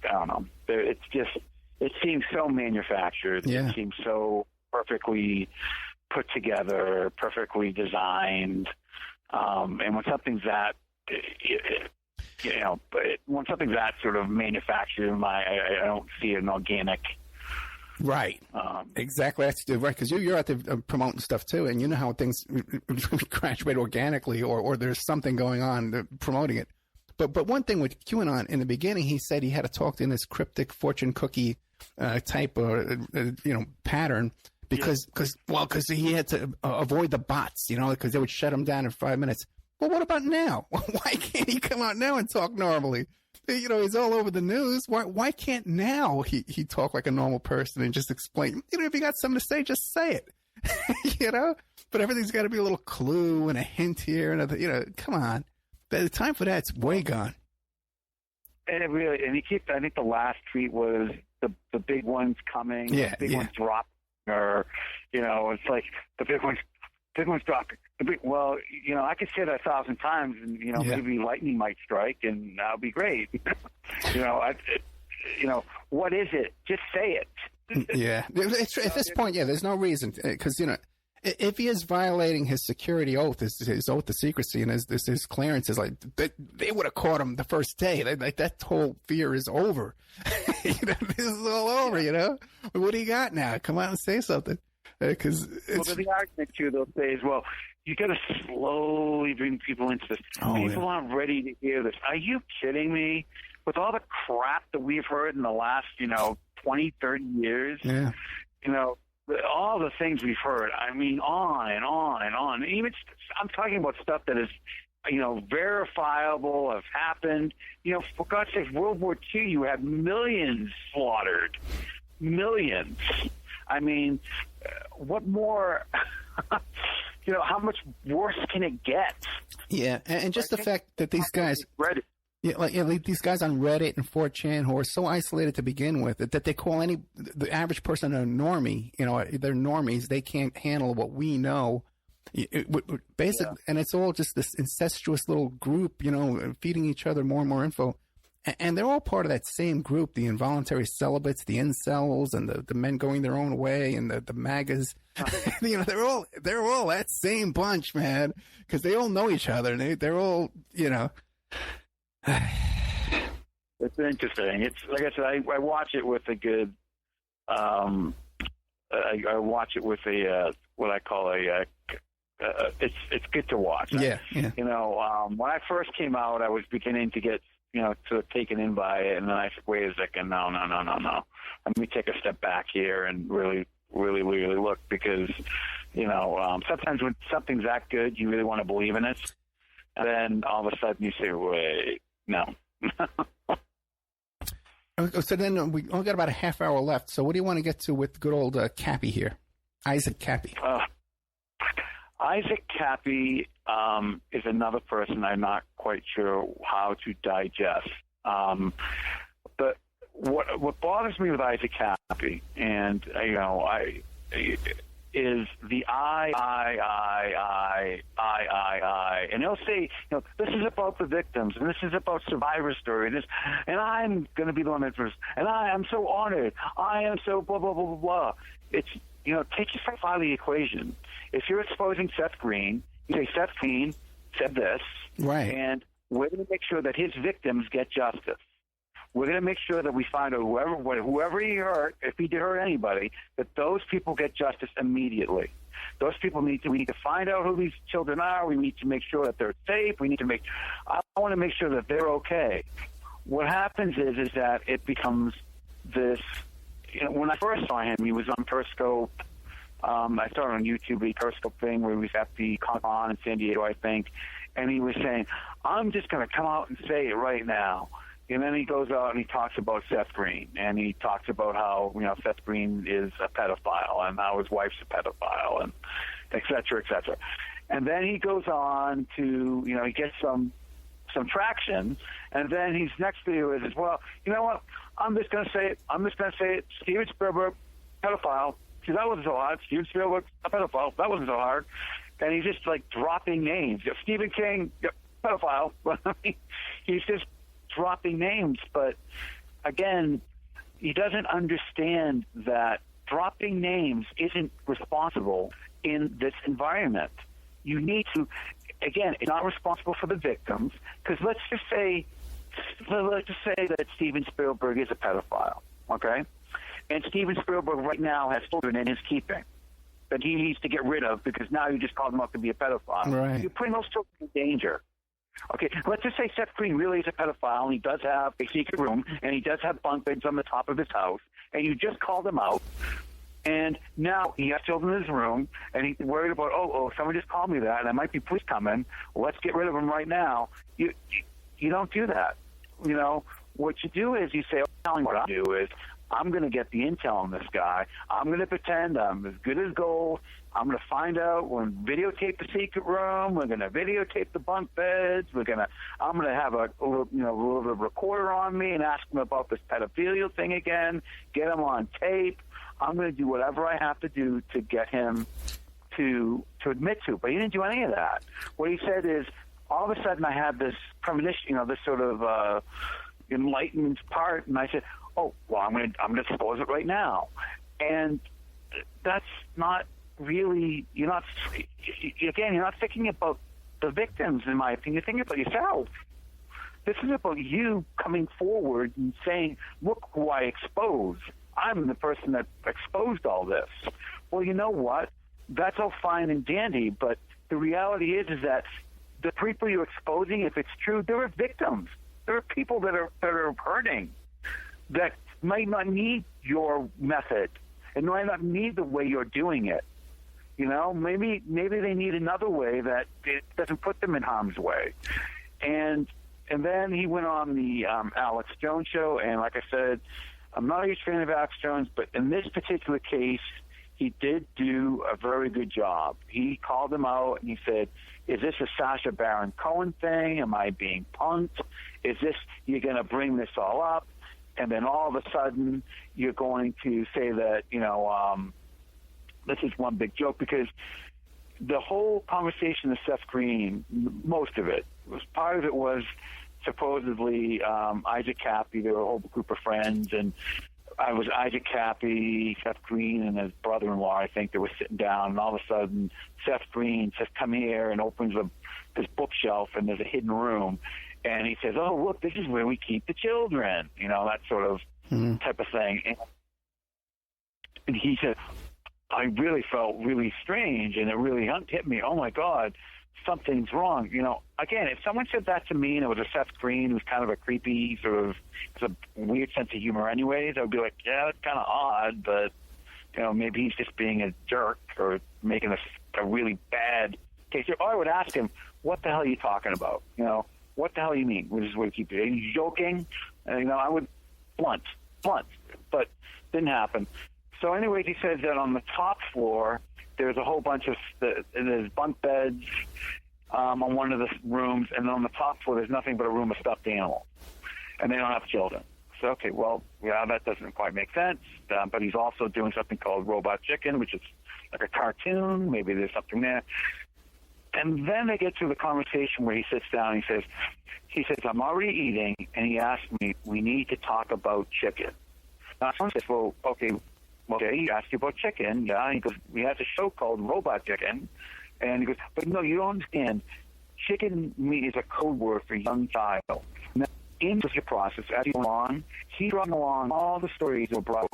don't know. It seems so manufactured. Yeah. It seems so perfectly put together, perfectly designed. And when something's that, but when something's that sort of manufactured, I don't see an organic. Right. Exactly. That's right. Because you're out there promoting stuff too, and you know how things graduate organically, or there's something going on promoting it. But one thing with QAnon, in the beginning, he said he had to talk in this cryptic fortune cookie type pattern because he had to avoid the bots, because they would shut him down in 5 minutes. Well, what about now? Why can't he come out now and talk normally? He's all over the news. Why can't now he talk like a normal person and just explain? If you got something to say, just say it. But everything's got to be a little clue and a hint here and come on. The time for that's way gone. And I think the last tweet was the big one's coming. Yeah, the big one's dropping, or it's like the big one's dropping. I could say that 1,000 times, and maybe lightning might strike, and that'll be great. What is it? Just say it. Yeah, at this point, there's no reason because if he is violating his security oath, his oath of secrecy, and his clearances, like they would have caught him the first day. Like that whole fear is over. This is all over. What do you got now? Come out and say something. Because the argument too, they'll say is, well, you got to slowly bring people into this. People aren't ready to hear this. Are you kidding me? With all the crap that we've heard in the last 20, 30 years, all the things we've heard, I mean, on and on and on. Even I'm talking about stuff that is, verifiable, have happened. For God's sake, World War II, you had millions slaughtered. Millions. I mean, what more, how much worse can it get? Yeah, and just the fact that these guys... Reddit. Yeah, these guys on Reddit and 4chan who are so isolated to begin with that they call the average person a normie. They're normies. They can't handle what we know. Basically, and it's all just this incestuous little group, feeding each other more and more info. And they're all part of that same group, the involuntary celibates, the incels, and the men going their own way, and the MAGAs. They're all that same bunch, man, because they all know each other. And they're all, It's interesting. It's like I said, I watch it with a good. I watch it with a what I call a. It's good to watch. Yeah. When I first came out, I was beginning to get sort of taken in by it, and then I said, wait a second, no. Let me take a step back here and really, really, really look, because sometimes when something's that good, you really want to believe in it, and then all of a sudden you say, wait, no. So then we only got about a half hour left. So what do you want to get to with good old Cappy here? Isaac Cappy. Isaac Cappy is another person I'm not quite sure how to digest. But what bothers me with Isaac Cappy, and is the I, and he'll say, this is about the victims, and this is about survivor story, and I'm going to be the one that first, and I am so honored, I am so blah blah blah blah blah. It's take yourself out of the equation. If you're exposing Seth Green, you say Seth Green said this, right? And we're going to make sure that his victims get justice. We're going to make sure that we find out whoever he hurt, if he did hurt anybody, that those people get justice immediately. Those people we need to find out who these children are. We need to make sure that they're safe. I want to make sure that they're okay. What happens is that it becomes this, when I first saw him, he was on Periscope, I saw it on YouTube, a Periscope thing where he was at the Con in San Diego, I think, and he was saying, I'm just going to come out and say it right now. And then he goes out and he talks about Seth Green, and he talks about how, Seth Green is a pedophile and how his wife's a pedophile, and et cetera, et cetera. And then he goes on to, he gets some traction, and then he's next to you is, well, you know what? I'm just going to say it. Steven Spielberg, pedophile. See, that wasn't so hard. Steven Spielberg, a pedophile. That wasn't so hard. And he's just like dropping names. Stephen King, pedophile. He's just dropping names. But again, he doesn't understand that dropping names isn't responsible in this environment. You need to, again, it's not responsible for the victims, because let's just say that Steven Spielberg is a pedophile, okay? And Steven Spielberg right now has children in his keeping that he needs to get rid of because now you just called him up to be a pedophile. Right. You're putting those children in danger. Okay, let's just say Seth Green really is a pedophile, and he does have a secret room, and he does have bunk beds on the top of his house, and you just called him out. And now he has children in his room, and he's worried about, someone just called me that, and there might be police coming. Well, let's get rid of him right now. You don't do that. What you do is you say, what I do is I'm going to get the intel on this guy. I'm going to pretend I'm as good as gold. I'm going to find out. We're going to videotape the secret room. We're going to videotape the bunk beds. I'm going to have a little recorder on me and ask him about this pedophilia thing again. Get him on tape. I'm going to do whatever I have to do to get him to admit to. But he didn't do any of that. What he said is, all of a sudden I had this premonition, this sort of enlightened part, and I said, oh, well, I'm going to expose it right now. And that's not really, you're not thinking about the victims, in my opinion. You're thinking about yourself. This is about you coming forward and saying, look who I exposed. I'm the person that exposed all this. Well, you know what? That's all fine and dandy, but the reality is that the people you're exposing, if it's true, there are victims. There are people that are hurting, that might not need your method and might not need the way you're doing it. Maybe they need another way that it doesn't put them in harm's way. And then he went on the Alex Jones show, and like I said, I'm not a huge fan of Alex Jones, but in this particular case, he did do a very good job. He called him out and he said, is this a Sacha Baron Cohen thing? Am I being punked? Is this, you're going to bring this all up? And then all of a sudden, you're going to say that, this is one big joke, because the whole conversation of Seth Green, most of it, part of it was supposedly Isaac Cappy. There were a whole group of friends, and I was Isaac Cappy, Seth Green, and his brother-in-law, I think, that were sitting down, and all of a sudden, Seth Green says, come here, and opens this bookshelf, and there's a hidden room, and he says, oh, look, this is where we keep the children, that sort of type of thing. And he said, I really felt really strange, and it really hit me. Oh, my God, something's wrong. Again, if someone said that to me and it was a Seth Green who's kind of a creepy sort of, it's a weird sense of humor anyways, I would be like, yeah, that's kind of odd, but, maybe he's just being a jerk or making a really bad case. Or I would ask him, what the hell are you talking about? What the hell do you mean? This is what you keep doing. Are you joking? And, I would blunt, but didn't happen. So anyways, he says that on the top floor, there's a whole bunch of there's bunk beds on one of the rooms, and then on the top floor, there's nothing but a room of stuffed animals, and they don't have children. So, okay, well, yeah, that doesn't quite make sense, but he's also doing something called Robot Chicken, which is like a cartoon. Maybe there's something there. And then they get to the conversation where he sits down and he says, I'm already eating, and he asked me, we need to talk about chicken. Now, someone says, well, okay, he asked you about chicken. Yeah, he goes, we have a show called Robot Chicken. And he goes, but no, you don't understand. Chicken meat is a code word for young child. Now, in the process, as he went on, he brought along all the stories about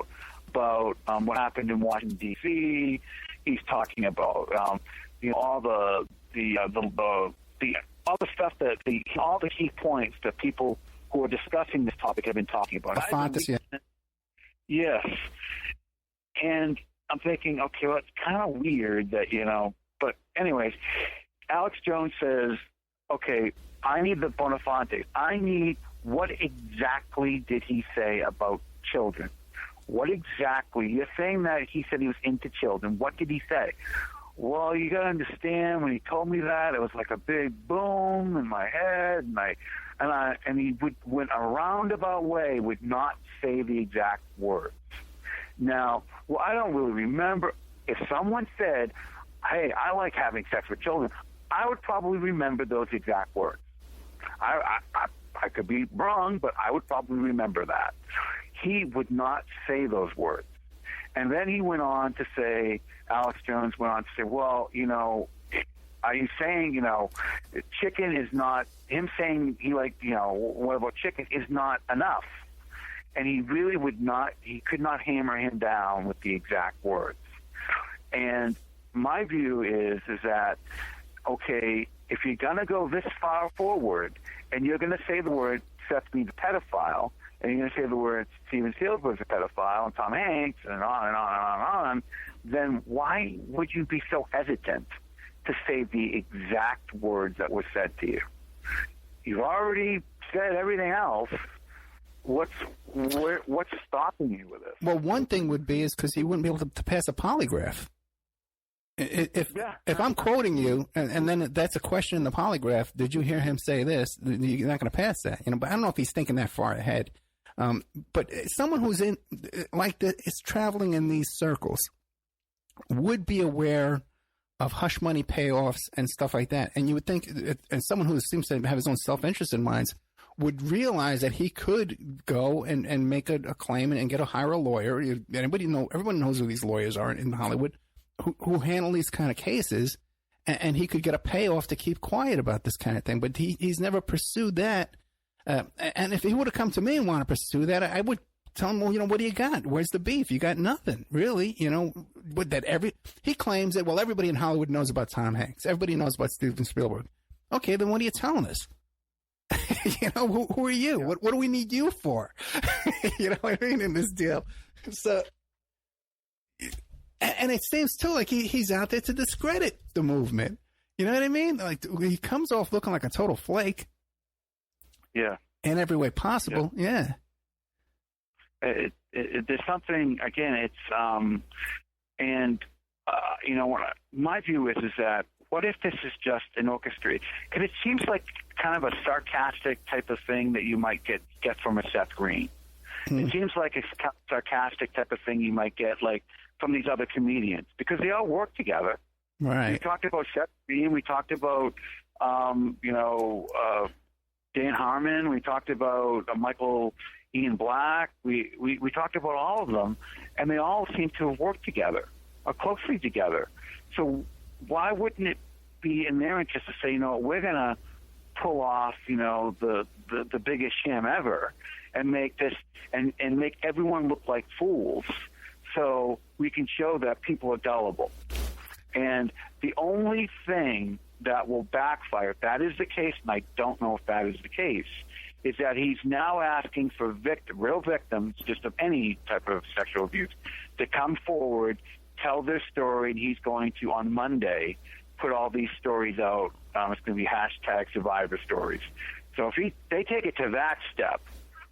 what happened in Washington, D.C. He's talking about, all the stuff all the key points that people who are discussing this topic have been talking about. The fantasy. Yes. And I'm thinking, okay, well, it's kind of weird that, but anyways, Alex Jones says, okay, I need the bona fides. I need, what exactly did he say about children? What exactly? You're saying that he said he was into children. What did he say? Well, you got to understand, when he told me that, it was like a big boom in my head, and he went a roundabout way, would not say the exact words. Now, well, I don't really remember. If someone said, hey, I like having sex with children, I would probably remember those exact words. I could be wrong, but I would probably remember that. He would not say those words. And then he went on to say, Alex Jones went on to say, well, are you saying, chicken is not, him saying he what about chicken is not enough? And he really he could not hammer him down with the exact words. And my view is that, okay, if you're going to go this far forward and you're going to say the word Seth Green's a pedophile, and you're going to say the word Steven Spielberg's a pedophile, and Tom Hanks, and on and on and on and on, then why would you be so hesitant to say the exact words that were said to you? You've already said everything else. What's stopping you with this? Well, one thing would be is because he wouldn't be able to pass a polygraph. If I'm quoting you, and then that's a question in the polygraph, did you hear him say this? You're not going to pass that, But I don't know if he's thinking that far ahead. But someone who's is traveling in these circles would be aware of hush money payoffs and stuff like that. And you would think, and someone who seems to have his own self-interest in mind would realize that he could go and make a claim and hire a lawyer. Everyone knows who these lawyers are in Hollywood who handle these kind of cases, and he could get a payoff to keep quiet about this kind of thing. But he's never pursued that. And if he would have come to me and want to pursue that, I would tell him, well, what do you got? Where's the beef? You got nothing, really. He claims that, well, everybody in Hollywood knows about Tom Hanks. Everybody knows about Steven Spielberg. Okay, then what are you telling us? Who are you? What do we need you for? You know what I mean? In this deal. So, and it seems too like he's out there to discredit the movement. You know what I mean? Like, he comes off looking like a total flake. Yeah. In every way possible. Yeah. There's something, again, it's, my view is that, what if this is just an orchestra? Because it seems like kind of a sarcastic type of thing that you might get from a Seth Green. It seems like a sarcastic type of thing you might get, like, from these other comedians, because they all work together. Right. We talked about Seth Green. We talked about, Dan Harmon. We talked about Michael Ian Black. We talked about all of them, and they all seem to have worked together, or closely together. So why wouldn't it be in their interest to say, we're going to pull off, the biggest sham ever, and make this and make everyone look like fools, so we can show that people are gullible. And the only thing that will backfire, if that is the case, and I don't know if that is the case, is that he's now asking for real victims, just of any type of sexual abuse, to come forward, tell their story, and he's going to, on Monday, put all these stories out. It's going to be #survivor stories. So if they take it to that step,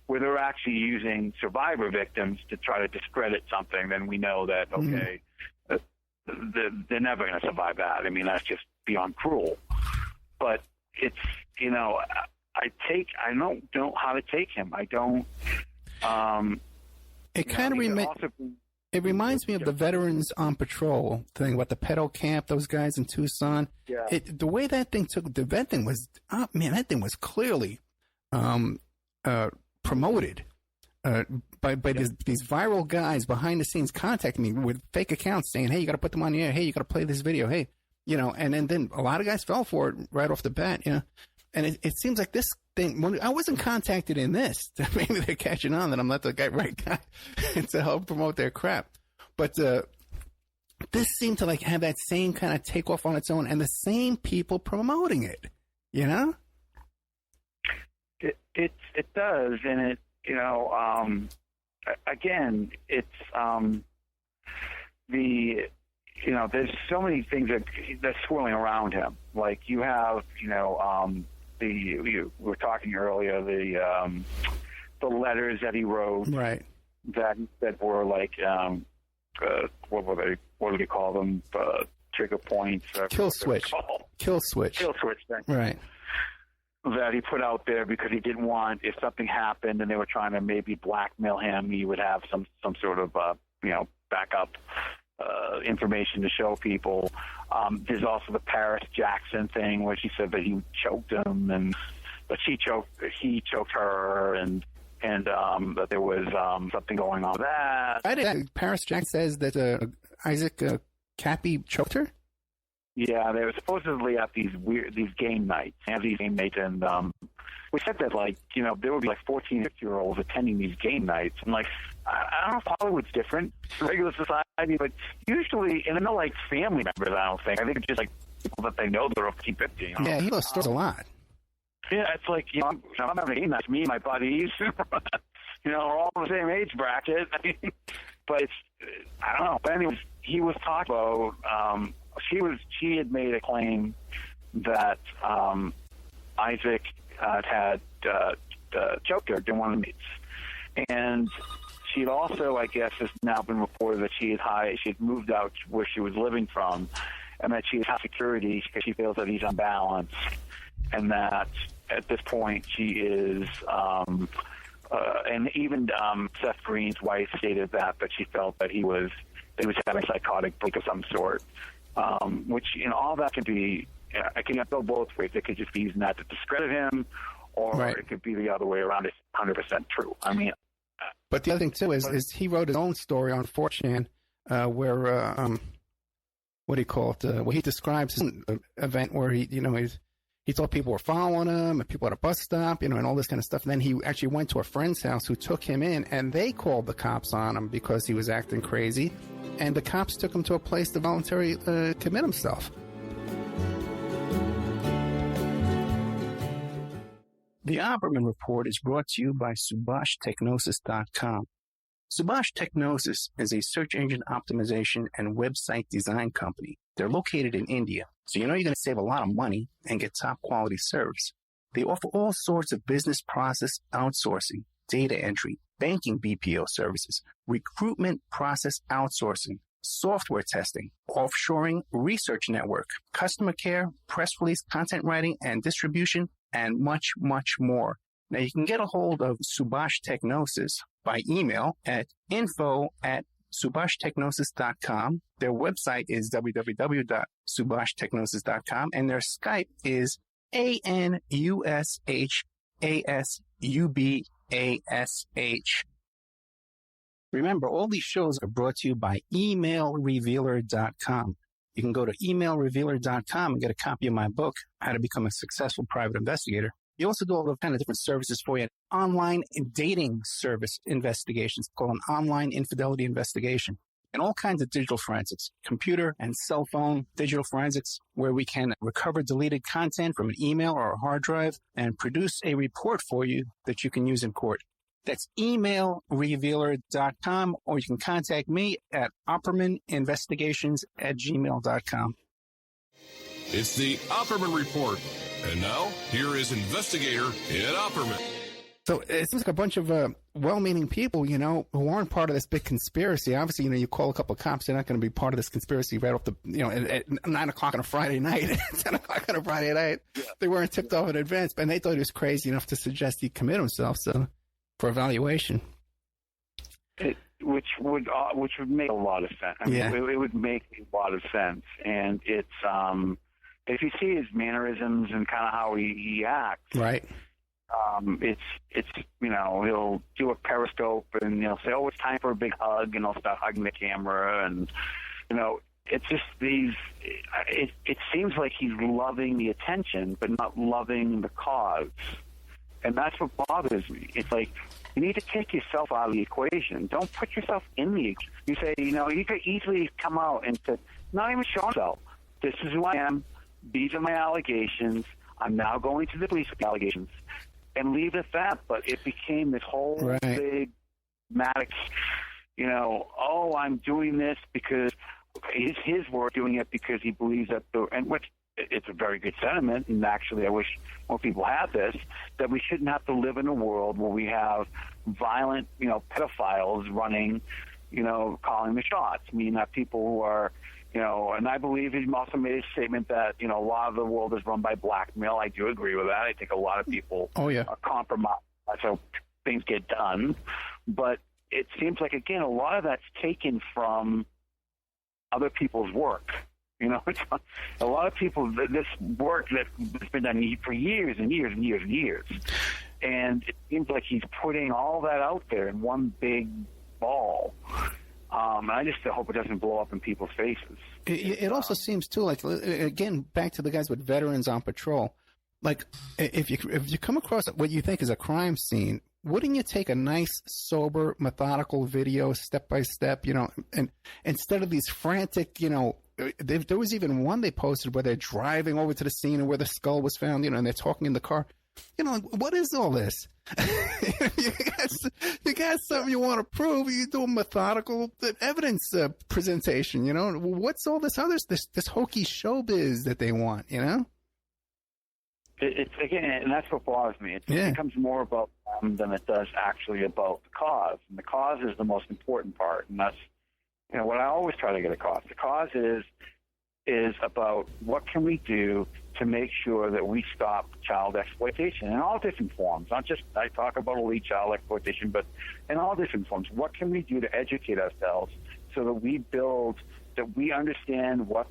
where they're actually using survivor victims to try to discredit something, then we know that, okay, they're never going to survive that. I mean, that's just beyond cruel. But it's, I don't know how to take him. I don't. It kind of it reminds me of the Veterans on Patrol thing about the pedo camp, those guys in Tucson. Yeah. The way that thing that thing was, that thing was clearly promoted by these viral guys behind the scenes contacting me with fake accounts saying, hey, you got to put them on the air. Hey, you got to play this video. Hey, and then a lot of guys fell for it right off the bat, And it seems like this thing, I wasn't contacted in this. Maybe they're catching on that I'm not the right guy to help promote their crap. But this seemed to have that same kind of takeoff on its own, and the same people promoting it, It does, and it, again, it's, there's so many things that's swirling around him. Like you have, we were talking earlier, the letters that he wrote, right? That were like, what do they call them? Trigger points. Kill switch. Right. That he put out there because he didn't want, if something happened and they were trying to maybe blackmail him, he would have some sort of backup information to show people. There's also the Paris Jackson thing where she said that he choked him, but he choked her, and that there was something going on with that. Paris Jackson says that Isaac Cappy choked her? Yeah, they were supposedly at these game nights. They have these game nights, and we said that, there would be 14, 15-year-olds attending these game nights. And, I don't know if Hollywood's different from regular society, but usually, and they're not family members, I don't think. I think it's just people that they know that are 15, 15. Yeah, he goes stores a lot. Yeah, it's I'm having a game night. Me and my buddies, we're all in the same age bracket. But I don't know. But anyways, he was talking about, she had made a claim that Isaac had choked her during one of the meets. And she had also, I guess, has now been reported that she had moved out where she was living from, and that she had security because she feels that he's unbalanced, and that at this point she is, and even Seth Green's wife stated that she felt that he was having a psychotic break of some sort, which all that can be. I can go both ways. It could just be using that to discredit him, or right. It could be the other way around. It's 100% true. I mean, but the other thing too is he wrote his own story on 4chan, where what do you call it? Where he describes his event where he thought people were following him and people at a bus stop, and all this kind of stuff. And then he actually went to a friend's house who took him in, and they called the cops on him because he was acting crazy, and the cops took him to a place to voluntarily commit himself. The Opperman Report is brought to you by SubhashTechnosis.com. Subhash Technosis is a search engine optimization and website design company. They're located in India, so you're going to save a lot of money and get top quality service. They offer all sorts of business process outsourcing, data entry, banking BPO services, recruitment process outsourcing, software testing, offshoring, research network, customer care, press release, content writing and distribution, and much, much more. Now, you can get a hold of Subhash Technosis by email at info@subhashtechnosis.com. Their website is www.subhashtechnosis.com, and their Skype is ANUSHASUBASH. Remember, all these shows are brought to you by emailrevealer.com. You can go to emailrevealer.com and get a copy of my book, How to Become a Successful Private Investigator. You also do all the kind of different services for you. Online dating service investigations called an online infidelity investigation, and all kinds of digital forensics, computer and cell phone digital forensics, where we can recover deleted content from an email or a hard drive and produce a report for you that you can use in court. That's emailrevealer.com, or you can contact me at oppermaninvestigations@gmail.com. It's the Opperman Report. And now, here is investigator Ed Opperman. So it seems like a bunch of well-meaning people, who aren't part of this big conspiracy. Obviously, you call a couple of cops, they're not going to be part of this conspiracy right off the, at 9 o'clock on a Friday night, 10 o'clock on a Friday night. Yeah. They weren't tipped off in advance, and they thought he was crazy enough to suggest he commit himself, so, for evaluation. Which would make a lot of sense. I mean, it would make a lot of sense, and it's if you see his mannerisms and kind of how he acts, right? It's he'll do a periscope and say, "Oh, it's time for a big hug," and he'll start hugging the camera, and it's just these. It seems like he's loving the attention, but not loving the cause, and that's what bothers me. It's like, you need to take yourself out of the equation. Don't put yourself in the. You say, you could easily come out and say, not even show yourself. This is who I am. These are my allegations. I'm now going to the police with the allegations, and leave it at that. But it became this whole big, dramatic, oh, I'm doing this because it's his word, doing it because he believes that and which it's a very good sentiment, and actually I wish more people had this, that we shouldn't have to live in a world where we have violent, pedophiles running, calling the shots, meaning that people who are, and I believe he also made a statement that, a lot of the world is run by blackmail. I do agree with that. I think a lot of people are compromised, so things get done. But it seems like, again, a lot of that's taken from other people's work. It's a lot of people, this work that's been done for years and years and years and years. And it seems like he's putting all that out there in one big ball. I just hope it doesn't blow up in people's faces. It also seems, too, like, again, back to the guys with veterans on patrol, like, if you come across what you think is a crime scene, wouldn't you take a nice, sober, methodical video, step by step, and instead of these frantic, there was even one they posted where they're driving over to the scene and where the skull was found, and they're talking in the car. What is all this? you got something you want to prove, you do a methodical evidence presentation, What's all this other, this hokey showbiz that they want, It's again, and that's what bothers me. It becomes more about them than it does actually about the cause. And the cause is the most important part, and that's what I always try to get across. The cause is about what can we do to make sure that we stop child exploitation in all different forms. Not just I talk about elite child exploitation, but in all different forms. What can we do to educate ourselves so that we understand what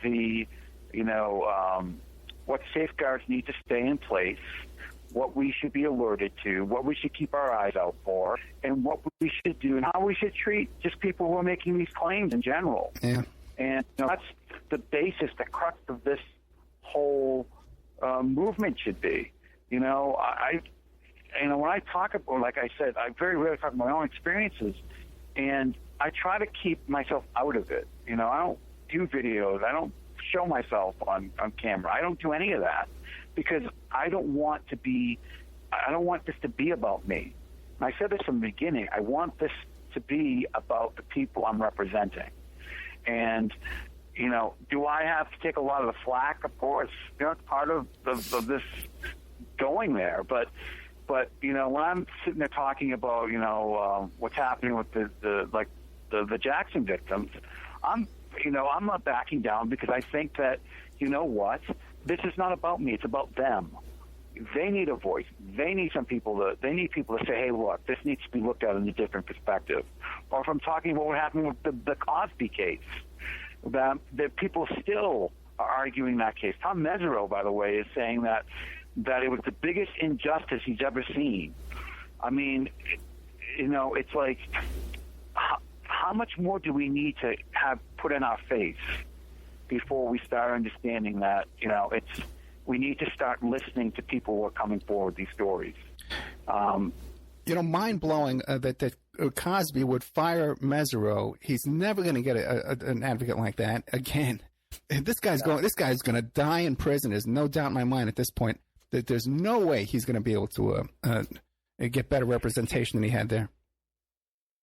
the what safeguards need to stay in place, what we should be alerted to, what we should keep our eyes out for, and what we should do and how we should treat just people who are making these claims in general. Yeah. And that's the basis, the crux of this whole movement should be. When I talk about, like I said, I very rarely talk about my own experiences, and I try to keep myself out of it. I don't do videos. I don't show myself on camera. I don't do any of that because I don't want this to be about me. And I said this from the beginning. I want this to be about the people I'm representing. And, do I have to take a lot of the flack? Of course, it's part of this going there. But when I'm sitting there talking about, what's happening with the Jackson victims, I'm not backing down because I think that, this is not about me. It's about them. They need a voice. They need people to say, hey, look, this needs to be looked at in a different perspective. Or if I'm talking about what happened with the Cosby case, that people still are arguing that case. Tom Mesereau, by the way, is saying that it was the biggest injustice he's ever seen. I mean, it's like, how much more do we need to have put in our face before we start understanding that, we need to start listening to people who are coming forward with these stories. Mind-blowing that Cosby would fire Mesereau. He's never going to get an advocate like that again. This guy's going to die in prison. There's no doubt in my mind at this point that there's no way he's going to be able to get better representation than he had there.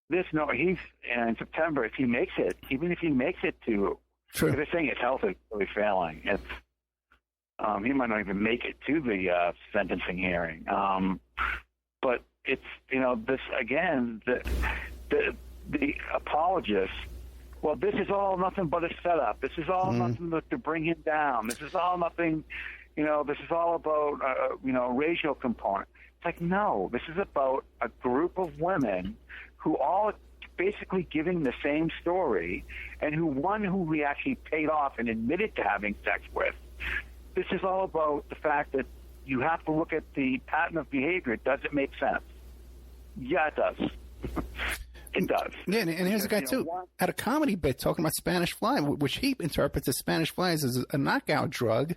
He's in September. If he makes it, even if he makes it to, they're saying his health is really failing. He might not even make it to the sentencing hearing. But it's this again, the apologists. Well, this is all nothing but a setup. This is all nothing but to bring him down. This is all nothing. This is all about racial component. It's like, no, this is about a group of women who all basically giving the same story, and who we actually paid off and admitted to having sex with. This is all about the fact that you have to look at the pattern of behavior. Does it make sense? Yeah, it does. It does. Yeah, and here's a guy, too, had a comedy bit talking about Spanish fly, which he interprets as Spanish flies as a knockout drug.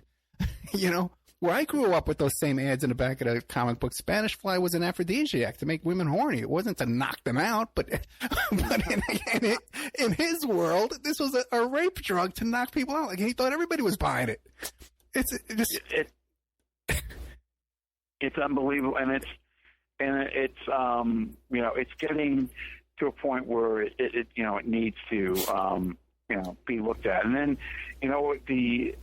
Where I grew up with those same ads in the back of the comic book, Spanish fly was an aphrodisiac to make women horny. It wasn't to knock them out, but in his world, this was a rape drug to knock people out. Like, he thought everybody was buying it. It's unbelievable, and it's getting to a point where it needs to be looked at. And then the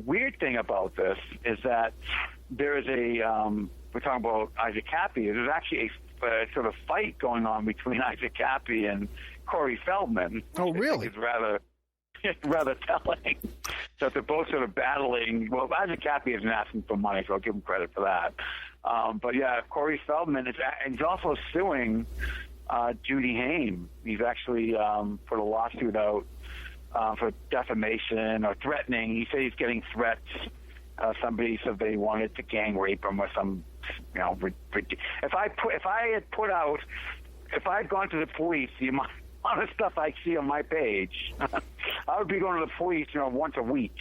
weird thing about this is that there is we're talking about Isaac Cappy. There's actually a sort of fight going on between Isaac Cappy and Corey Feldman. Oh, really? It's rather telling. So they're both sort of battling. Well, Isaac Cappy isn't asking for money, so I'll give him credit for that. But yeah, Corey Feldman he's also suing Judy Haim. He's actually put a lawsuit out for defamation or threatening. He said he's getting threats. Somebody said they wanted to gang rape him or some, if I had gone to the police, the amount of stuff I see on my page, I would be going to the police, once a week.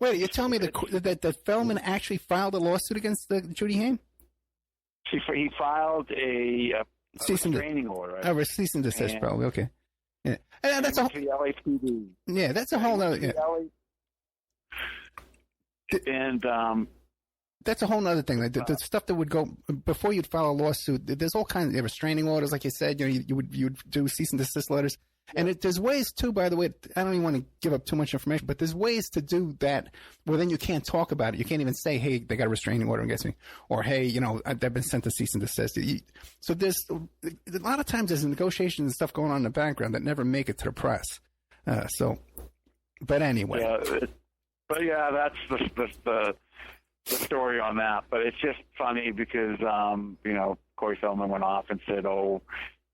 Wait, you tell me that Feldman actually filed a lawsuit against Judy Haim? He filed a restraining order. A cease and desist, probably. Okay. Yeah, and that's the LAPD. Yeah, that's a whole other. Yeah. And that's a whole other thing. Like the stuff that would go before you'd file a lawsuit. There's all kinds of restraining orders, like you said. You would do cease and desist letters, and there's ways too. By the way, I don't even want to give up too much information, but there's ways to do that where then you can't talk about it. You can't even say, "Hey, they got a restraining order against me," or "Hey, I've been sent to cease and desist." So there's a lot of times there's negotiations and stuff going on in the background that never make it to the press. But anyway. Yeah, but yeah, that's the story on that. But it's just funny because, Corey Feldman went off and said,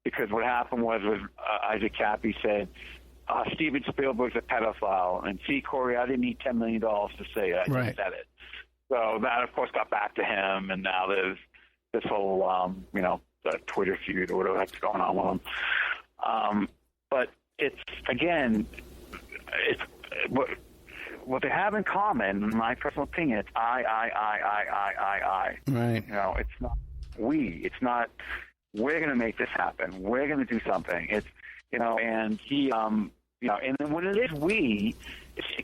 because what happened was Isaac Cappy said, Steven Spielberg's a pedophile. And see, Corey, I didn't need $10 million to say it. I just said it. So that, of course, got back to him. And now there's this whole, Twitter feud or whatever that's going on with him. But it's, again, what they have in common, in my personal opinion, it's I. Right. It's not we. It's not we're going to make this happen. We're going to do something. It's and he and then when it is we,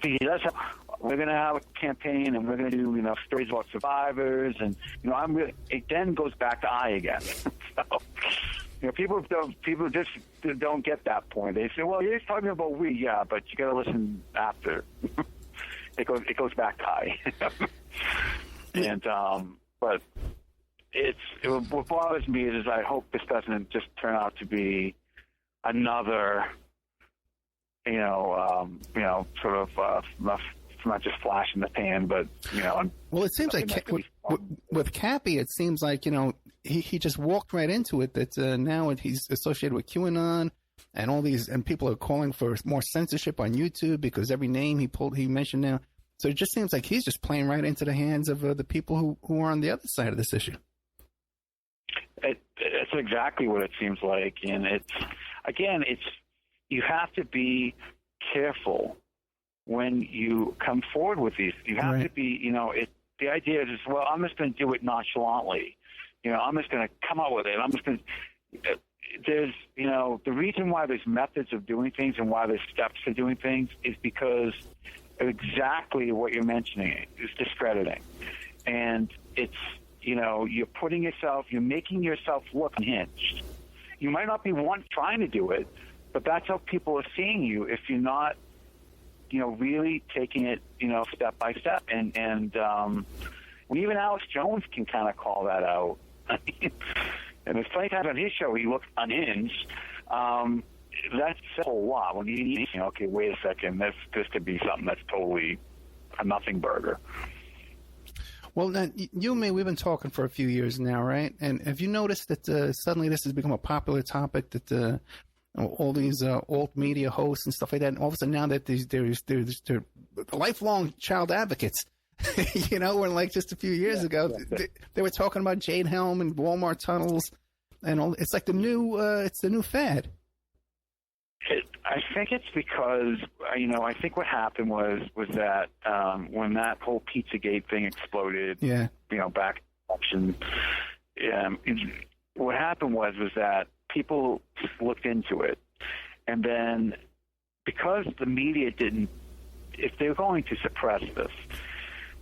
he does have, we're going to have a campaign and we're going to do stories about survivors and it then goes back to I again. So people just don't get that point. They say, well, you're talking about we, yeah, but you got to listen after. It goes back to I. And but what bothers me is I hope this doesn't just turn out to be another sort of not just flash in the pan, but well, it seems like with Cappy, it seems like he just walked right into it. That now he's associated with QAnon and all these, and people are calling for more censorship on YouTube because every name he mentioned now. So it just seems like he's just playing right into the hands of the people who are on the other side of this issue. It's exactly what it seems like, and you have to be careful when you come forward with these. You have to be, the idea is, well, I'm just going to do it nonchalantly. I'm just going to come out with it. I'm just going to. There's, the reason why there's methods of doing things and why there's steps to doing things is because exactly what you're mentioning is discrediting. And it's, you're making yourself look unhinged. You might not be trying to do it, but that's how people are seeing you if you're not, really taking it, step by step. And even Alex Jones can kind of call that out. And there's plenty of times on his show he looks unhinged. That's a whole lot. When you okay, wait a second, this could be something that's totally a nothing burger. Well, now, you and me, we've been talking for a few years now, right? And have you noticed that suddenly this has become a popular topic, that all these alt media hosts and stuff like that, and all of a sudden now that they're lifelong child advocates, when like just a few years ago, they were talking about Jade Helm and Walmart tunnels and all. It's like the new fad. I think it's because, I think what happened was that when that whole Pizzagate thing exploded, back in election, what happened was that people looked into it. And then because the media didn't, if they're going to suppress this,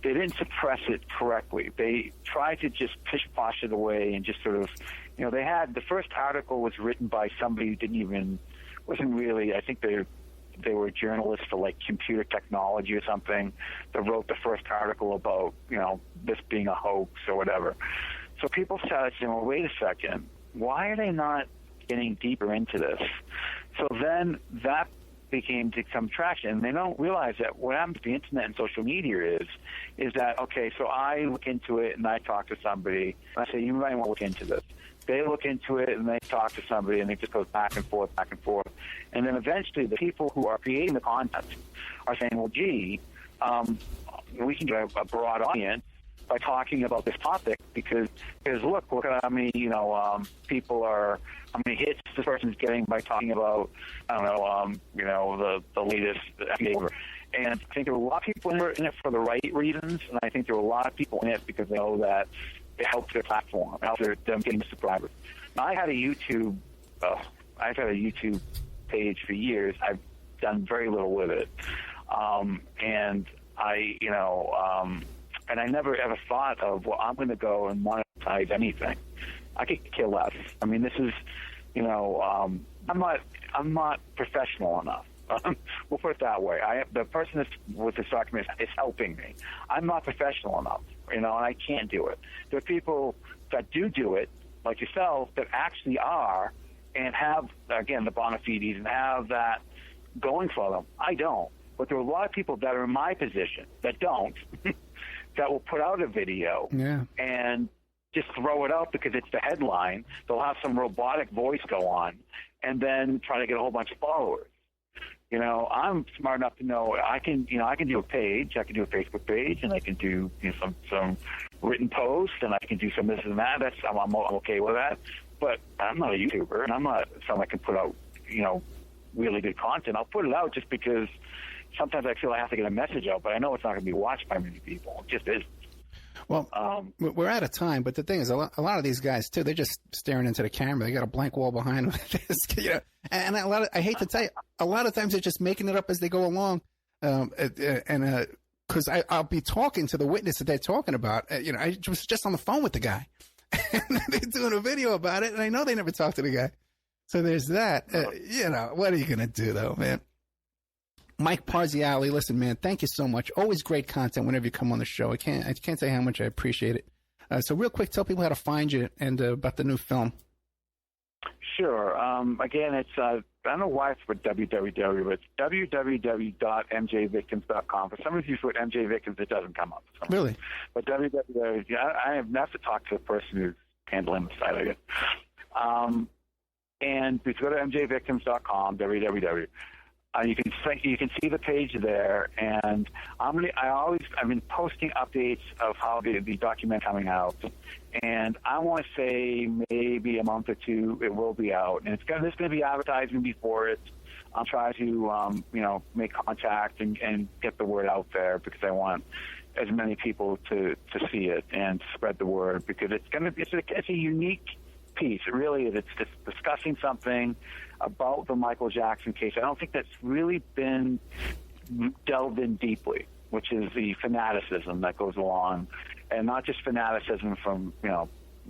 they didn't suppress it correctly. They tried to just pish-posh it away and just sort of, they had, the first article was written by somebody who wasn't really, I think they were journalists for like computer technology or something that wrote the first article about, this being a hoax or whatever. So people started saying, well, wait a second, why are they not getting deeper into this? So then that became to some traction, and they don't realize that what happens to the internet and social media is that, okay, so I look into it and I talk to somebody, and I say, you might want to look into this. They look into it and they talk to somebody, and it just goes back and forth, and then eventually the people who are creating the content are saying, well, gee, we can get a broad audience by talking about this topic because look at how many people are, how many hits this person's getting by talking about the latest FDA. And I think there are a lot of people in it for the right reasons, and I think there are a lot of people in it because they know that it helps their platform, it helps them getting subscribers. Now, I've had a YouTube page for years. I've done very little with it, and I never ever thought of, well, I'm going to go and monetize anything. I could care less. I mean, this is, I'm not professional enough. We'll put it that way. The person with this document is helping me. I'm not professional enough, and I can't do it. There are people that do it, like yourself, that actually are and have, again, the bona fides and have that going for them. I don't. But there are a lot of people that are in my position that don't, that will put out a video and just throw it out because it's the headline. They'll have some robotic voice go on and then try to get a whole bunch of followers. I'm smart enough to know I can do a page, I can do a Facebook page, and I can do some written posts, and I can do some this and that. I'm okay with that. But I'm not a YouTuber, and I'm not someone that can put out, really good content. I'll put it out just because sometimes I feel I have to get a message out, but I know it's not going to be watched by many people. It just is. Well, we're out of time, but the thing is, a lot of these guys too, they're just staring into the camera. They got a blank wall behind them. And I hate to tell you, a lot of times they're just making it up as they go along. Because I'll be talking to the witness that they're talking about. I was just on the phone with the guy, and they're doing a video about it, and I know they never talked to the guy. So there's that. What are you gonna do though, man? Mike Parziale, listen, man, thank you so much. Always great content whenever you come on the show. I can't say how much I appreciate it. So real quick, tell people how to find you and about the new film. Sure. Again, it's I don't know why it's with www, but it's www.mjvictims.com. For some reason, you put MJ Victims, it doesn't come up. Really? But www, I have to talk to the person who's handling the site, I guess. And if you go to mjvictims.com, www. You can see the page there, and I've been posting updates of how the document coming out, and I want to say maybe a month or two it will be out, and there's going to be advertising before it. I'll try to make contact and get the word out there because I want as many people to see it and spread the word because it's a unique piece. It really is. It's just discussing something about the Michael Jackson case. I don't think that's really been delved in deeply, which is the fanaticism that goes along, and not just fanaticism from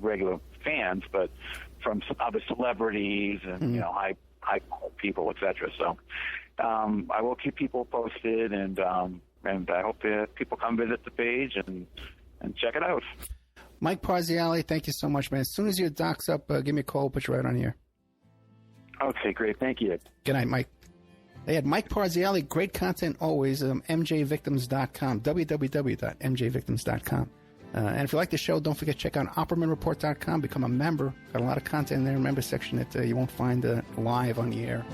regular fans, but from some other celebrities and high people, etc. So I will keep people posted, and I hope that people come visit the page and check it out. Mike Parziale, thank you so much, man. As soon as your doc's up, give me a call. We'll put you right on here. Okay, great. Thank you. Good night, Mike. They had Mike Parziale. Great content always. mjvictims.com. www.mjvictims.com. And if you like the show, don't forget to check out oppermanreport.com. Become a member. Got a lot of content in there. Member section that you won't find live on the air.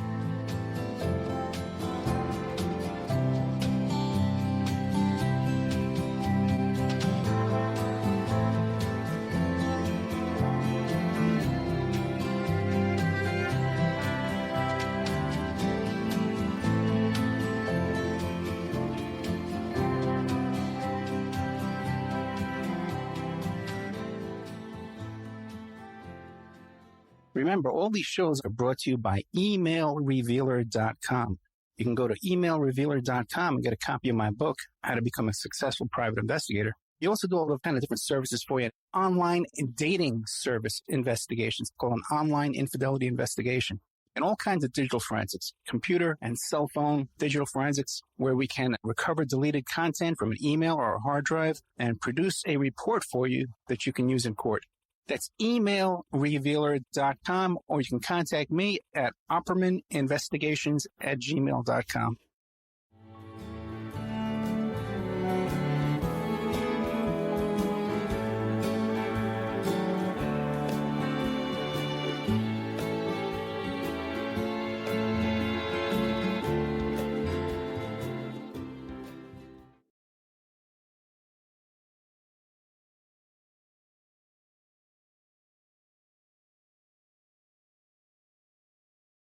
Remember, all these shows are brought to you by emailrevealer.com. You can go to emailrevealer.com and get a copy of my book, How to Become a Successful Private Investigator. You also do all the kind of different services for you. Online dating service investigations called an online infidelity investigation. And all kinds of digital forensics, computer and cell phone digital forensics, where we can recover deleted content from an email or a hard drive and produce a report for you that you can use in court. That's emailrevealer.com, or you can contact me at oppermaninvestigations@gmail.com.